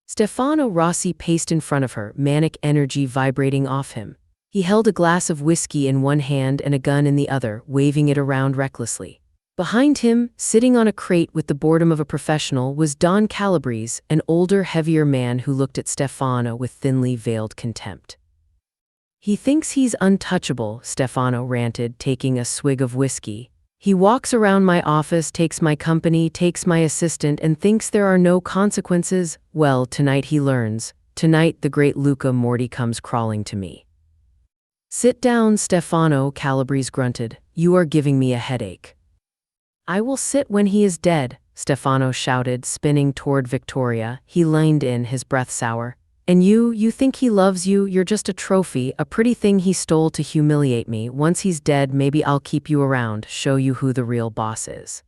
Stefano Rossi paced in front of her, manic energy vibrating off him. He held a glass of whiskey in one hand and a gun in the other, waving it around recklessly. Behind him, sitting on a crate with the boredom of a professional, was Don Calabrese, an older, heavier man who looked at Stefano with thinly veiled contempt. He thinks he's untouchable, Stefano ranted, taking a swig of whiskey. He walks around my office, takes my company, takes my assistant, and thinks there are no consequences. Well, tonight he learns. Tonight the great Luca Morti comes crawling to me. Sit down, Stefano, Calabrese grunted. You are giving me a headache. I will sit when he is dead, Stefano shouted, spinning toward Victoria. He leaned in, his breath sour. And you think he loves you? You're just a trophy, a pretty thing he stole to humiliate me. Once he's dead, maybe I'll keep you around, show you who the real boss is.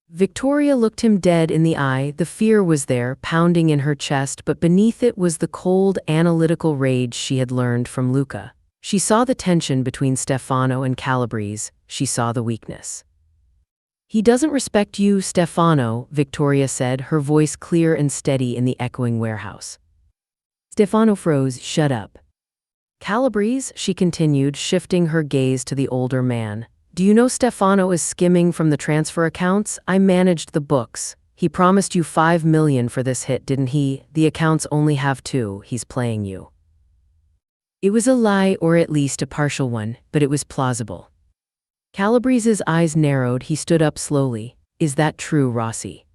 Victoria looked him dead in the eye. The fear was there, pounding in her chest, but beneath it was the cold, analytical rage she had learned from Luca. She saw the tension between Stefano and Calabrese. She saw the weakness. He doesn't respect you, Stefano, Victoria said, her voice clear and steady in the echoing warehouse. Stefano froze. Shut up. Calabrese, she continued, shifting her gaze to the older man. Do you know Stefano is skimming from the transfer accounts? I managed the books. He promised you 5 million for this hit, didn't he? The accounts only have 2, he's playing you. It was a lie, or at least a partial one, but it was plausible. Calabrese's eyes narrowed. He stood up slowly. Is that true, Rossi?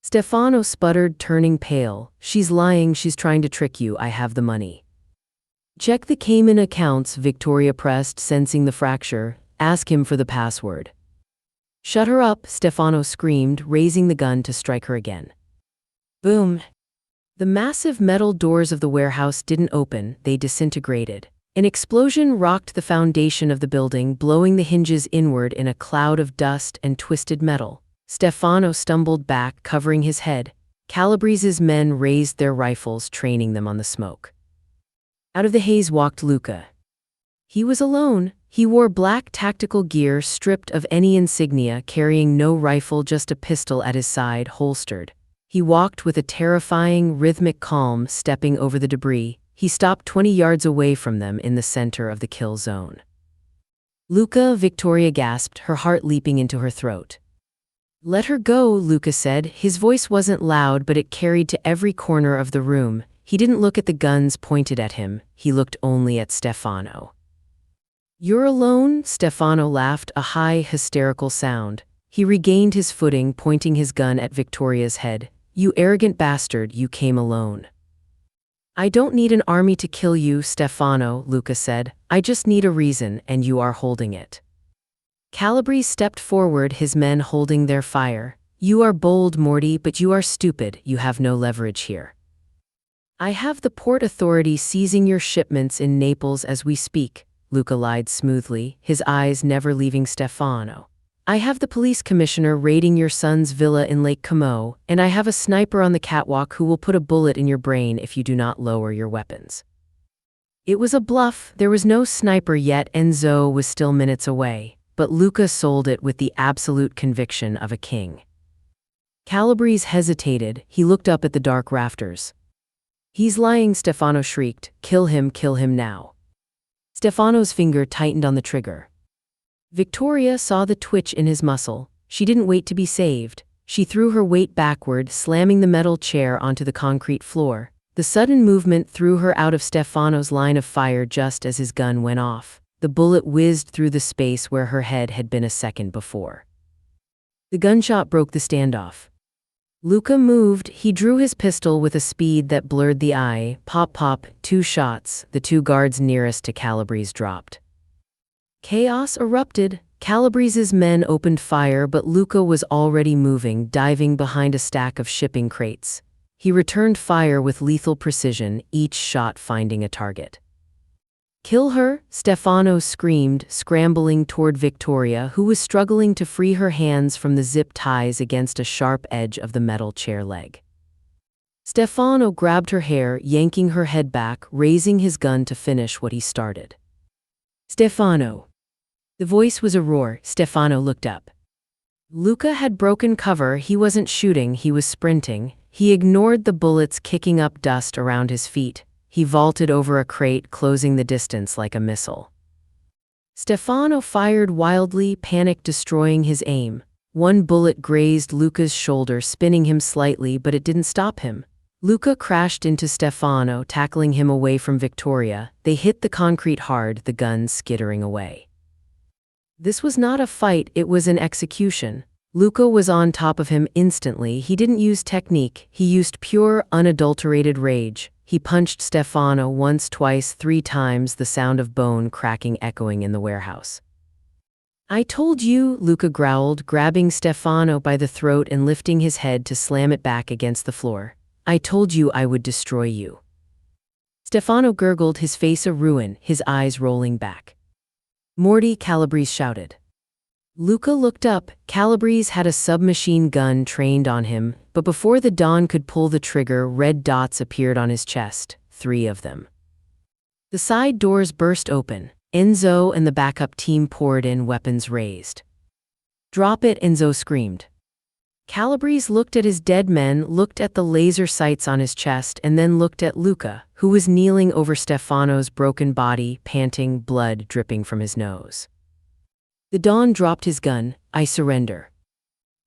Stefano sputtered, turning pale. She's lying, she's trying to trick you. I have the money. Check the Cayman accounts, Victoria pressed, sensing the fracture. Ask him for the password. Shut her up, Stefano screamed, raising the gun to strike her again. Boom. The massive metal doors of the warehouse didn't open, they disintegrated. An explosion rocked the foundation of the building, blowing the hinges inward in a cloud of dust and twisted metal. Stefano stumbled back, covering his head. Calabrese's men raised their rifles, training them on the smoke. Out of the haze walked Luca. He was alone. He wore black tactical gear stripped of any insignia, carrying no rifle, just a pistol at his side, holstered. He walked with a terrifying, rhythmic calm, stepping over the debris. He stopped 20 yards away from them in the center of the kill zone. "Luca," Victoria gasped, her heart leaping into her throat. "Let her go," Luca said. His voice wasn't loud, but it carried to every corner of the room. He didn't look at the guns pointed at him. He looked only at Stefano. "You're alone?" Stefano laughed, a high, hysterical sound. He regained his footing, pointing his gun at Victoria's head. "You arrogant bastard, you came alone." "I don't need an army to kill you, Stefano," Luca said. "I just need a reason, and you are holding it." Calabrese stepped forward, his men holding their fire. "You are bold, Morty, but you are stupid. You have no leverage here. I have the port authority seizing your shipments in Naples as we speak," Luca lied smoothly, his eyes never leaving Stefano. "I have the police commissioner raiding your son's villa in Lake Como, and I have a sniper on the catwalk who will put a bullet in your brain if you do not lower your weapons." It was a bluff. There was no sniper yet, and Zoe was still minutes away, but Luca sold it with the absolute conviction of a king. Calabrese hesitated. He looked up at the dark rafters. "He's lying," Stefano shrieked. Kill him now." Stefano's finger tightened on the trigger. Victoria saw the twitch in his muscle. She didn't wait to be saved. She threw her weight backward, slamming the metal chair onto the concrete floor. The sudden movement threw her out of Stefano's line of fire just as his gun went off. The bullet whizzed through the space where her head had been a second before. The gunshot broke the standoff. Luca moved. He drew his pistol with a speed that blurred the eye. Pop, pop, 2 shots. The 2 guards nearest to Calabrese dropped. Chaos erupted. Calabrese's men opened fire, but Luca was already moving, diving behind a stack of shipping crates. He returned fire with lethal precision, each shot finding a target. "Kill her," Stefano screamed, scrambling toward Victoria, who was struggling to free her hands from the zip ties against a sharp edge of the metal chair leg. Stefano grabbed her hair, yanking her head back, raising his gun to finish what he started. "Stefano." The voice was a roar. Stefano looked up. Luca had broken cover. He wasn't shooting, he was sprinting. He ignored the bullets kicking up dust around his feet. He vaulted over a crate, closing the distance like a missile. Stefano fired wildly, panic destroying his aim. One bullet grazed Luca's shoulder, spinning him slightly, but it didn't stop him. Luca crashed into Stefano, tackling him away from Victoria. They hit the concrete hard, the gun skittering away. This was not a fight, it was an execution. Luca was on top of him instantly. He didn't use technique, he used pure, unadulterated rage. He punched Stefano once, twice, 3 times, the sound of bone cracking echoing in the warehouse. "I told you," Luca growled, grabbing Stefano by the throat and lifting his head to slam it back against the floor. "I told you I would destroy you." Stefano gurgled, his face a ruin, his eyes rolling back. "Morty," Calabrese shouted. Luca looked up. Calabrese had a submachine gun trained on him, but before the Don could pull the trigger, red dots appeared on his chest, 3 of them. The side doors burst open. Enzo and the backup team poured in, weapons raised. "Drop it," Enzo screamed. Calabrese looked at his dead men, looked at the laser sights on his chest, and then looked at Luca, who was kneeling over Stefano's broken body, panting, blood dripping from his nose. The Don dropped his gun. "I surrender."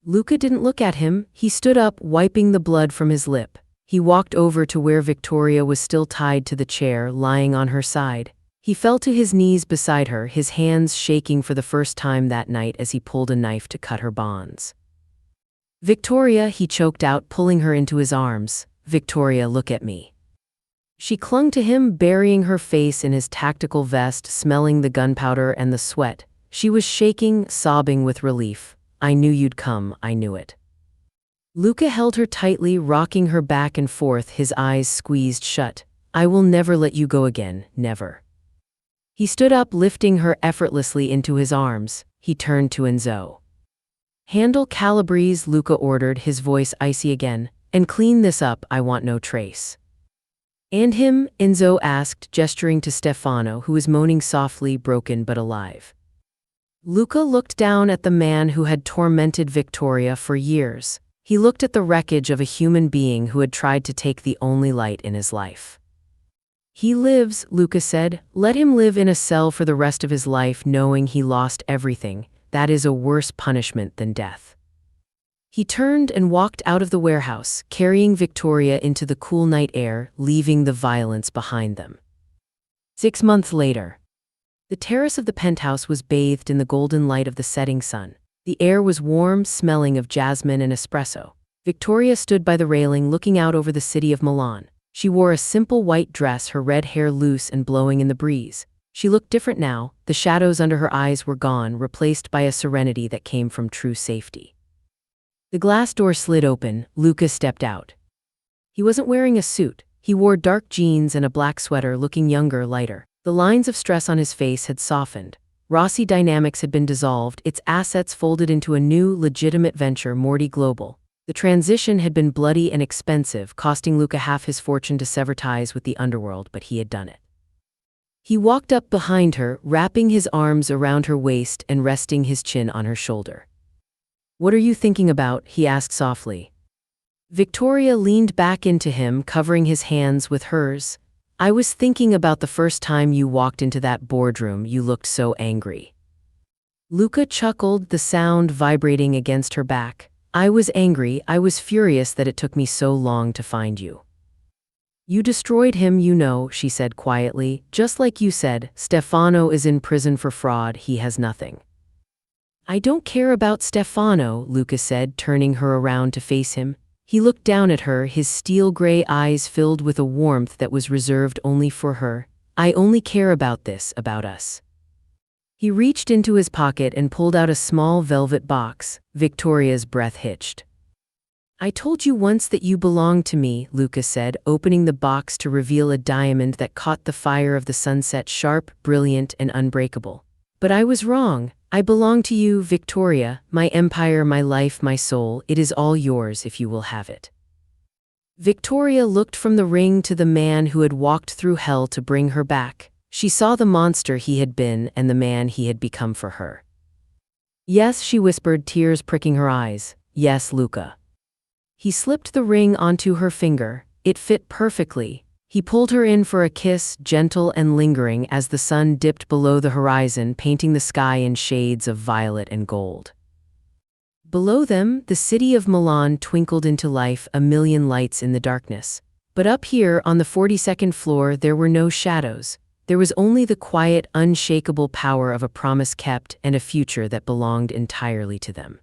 Luca didn't look at him. He stood up, wiping the blood from his lip. He walked over to where Victoria was still tied to the chair, lying on her side. He fell to his knees beside her, his hands shaking for the first time that night as he pulled a knife to cut her bonds. "Victoria," he choked out, pulling her into his arms. "Victoria, look at me." She clung to him, burying her face in his tactical vest, smelling the gunpowder and the sweat. She was shaking, sobbing with relief. "I knew you'd come, I knew it." Luca held her tightly, rocking her back and forth, his eyes squeezed shut. "I will never let you go again, never." He stood up, lifting her effortlessly into his arms. He turned to Enzo. "Handle Calabrese," Luca ordered, his voice icy again. "And clean this up, I want no trace." And him? Enzo asked, gesturing to Stefano, who was moaning softly, broken but alive. Luca looked down at the man who had tormented Victoria for years. He looked at the wreckage of a human being who had tried to take the only light in his life. He lives, Luca said. Let him live in a cell for the rest of his life knowing he lost everything. That is a worse punishment than death. He turned and walked out of the warehouse, carrying Victoria into the cool night air, leaving the violence behind them. 6 months later. The terrace of the penthouse was bathed in the golden light of the setting sun. The air was warm, smelling of jasmine and espresso. Victoria stood by the railing looking out over the city of Milan. She wore a simple white dress, her red hair loose and blowing in the breeze. She looked different now. The shadows under her eyes were gone, replaced by a serenity that came from true safety. The glass door slid open. Luca stepped out. He wasn't wearing a suit. He wore dark jeans and a black sweater, looking younger, lighter. The lines of stress on his face had softened. Rossi Dynamics had been dissolved, its assets folded into a new, legitimate venture, Morty Global. The transition had been bloody and expensive, costing Luca half his fortune to sever ties with the underworld, but he had done it. He walked up behind her, wrapping his arms around her waist and resting his chin on her shoulder. "What are you thinking about?" he asked softly. Victoria leaned back into him, covering his hands with hers. "I was thinking about the first time you walked into that boardroom. You looked so angry." Luca chuckled, the sound vibrating against her back. "I was angry. I was furious that it took me so long to find you." "You destroyed him, you know," she said quietly. "Just like you said, Stefano is in prison for fraud. He has nothing." "I don't care about Stefano," Luca said, turning her around to face him. He looked down at her, his steel-gray eyes filled with a warmth that was reserved only for her. "I only care about this, about us." He reached into his pocket and pulled out a small velvet box. Victoria's breath hitched. "I told you once that you belonged to me," Luca said, opening the box to reveal a diamond that caught the fire of the sunset, sharp, brilliant, and unbreakable. "But I was wrong. I belong to you, Victoria, my empire, my life, my soul. It is all yours if you will have it." Victoria looked from the ring to the man who had walked through hell to bring her back. She saw the monster he had been and the man he had become for her. "Yes," she whispered, tears pricking her eyes. "Yes, Luca." He slipped the ring onto her finger. It fit perfectly. He pulled her in for a kiss, gentle and lingering, as the sun dipped below the horizon, painting the sky in shades of violet and gold. Below them, the city of Milan twinkled into life, a million lights in the darkness. But up here, on the 42nd floor, there were no shadows. There was only the quiet, unshakable power of a promise kept and a future that belonged entirely to them.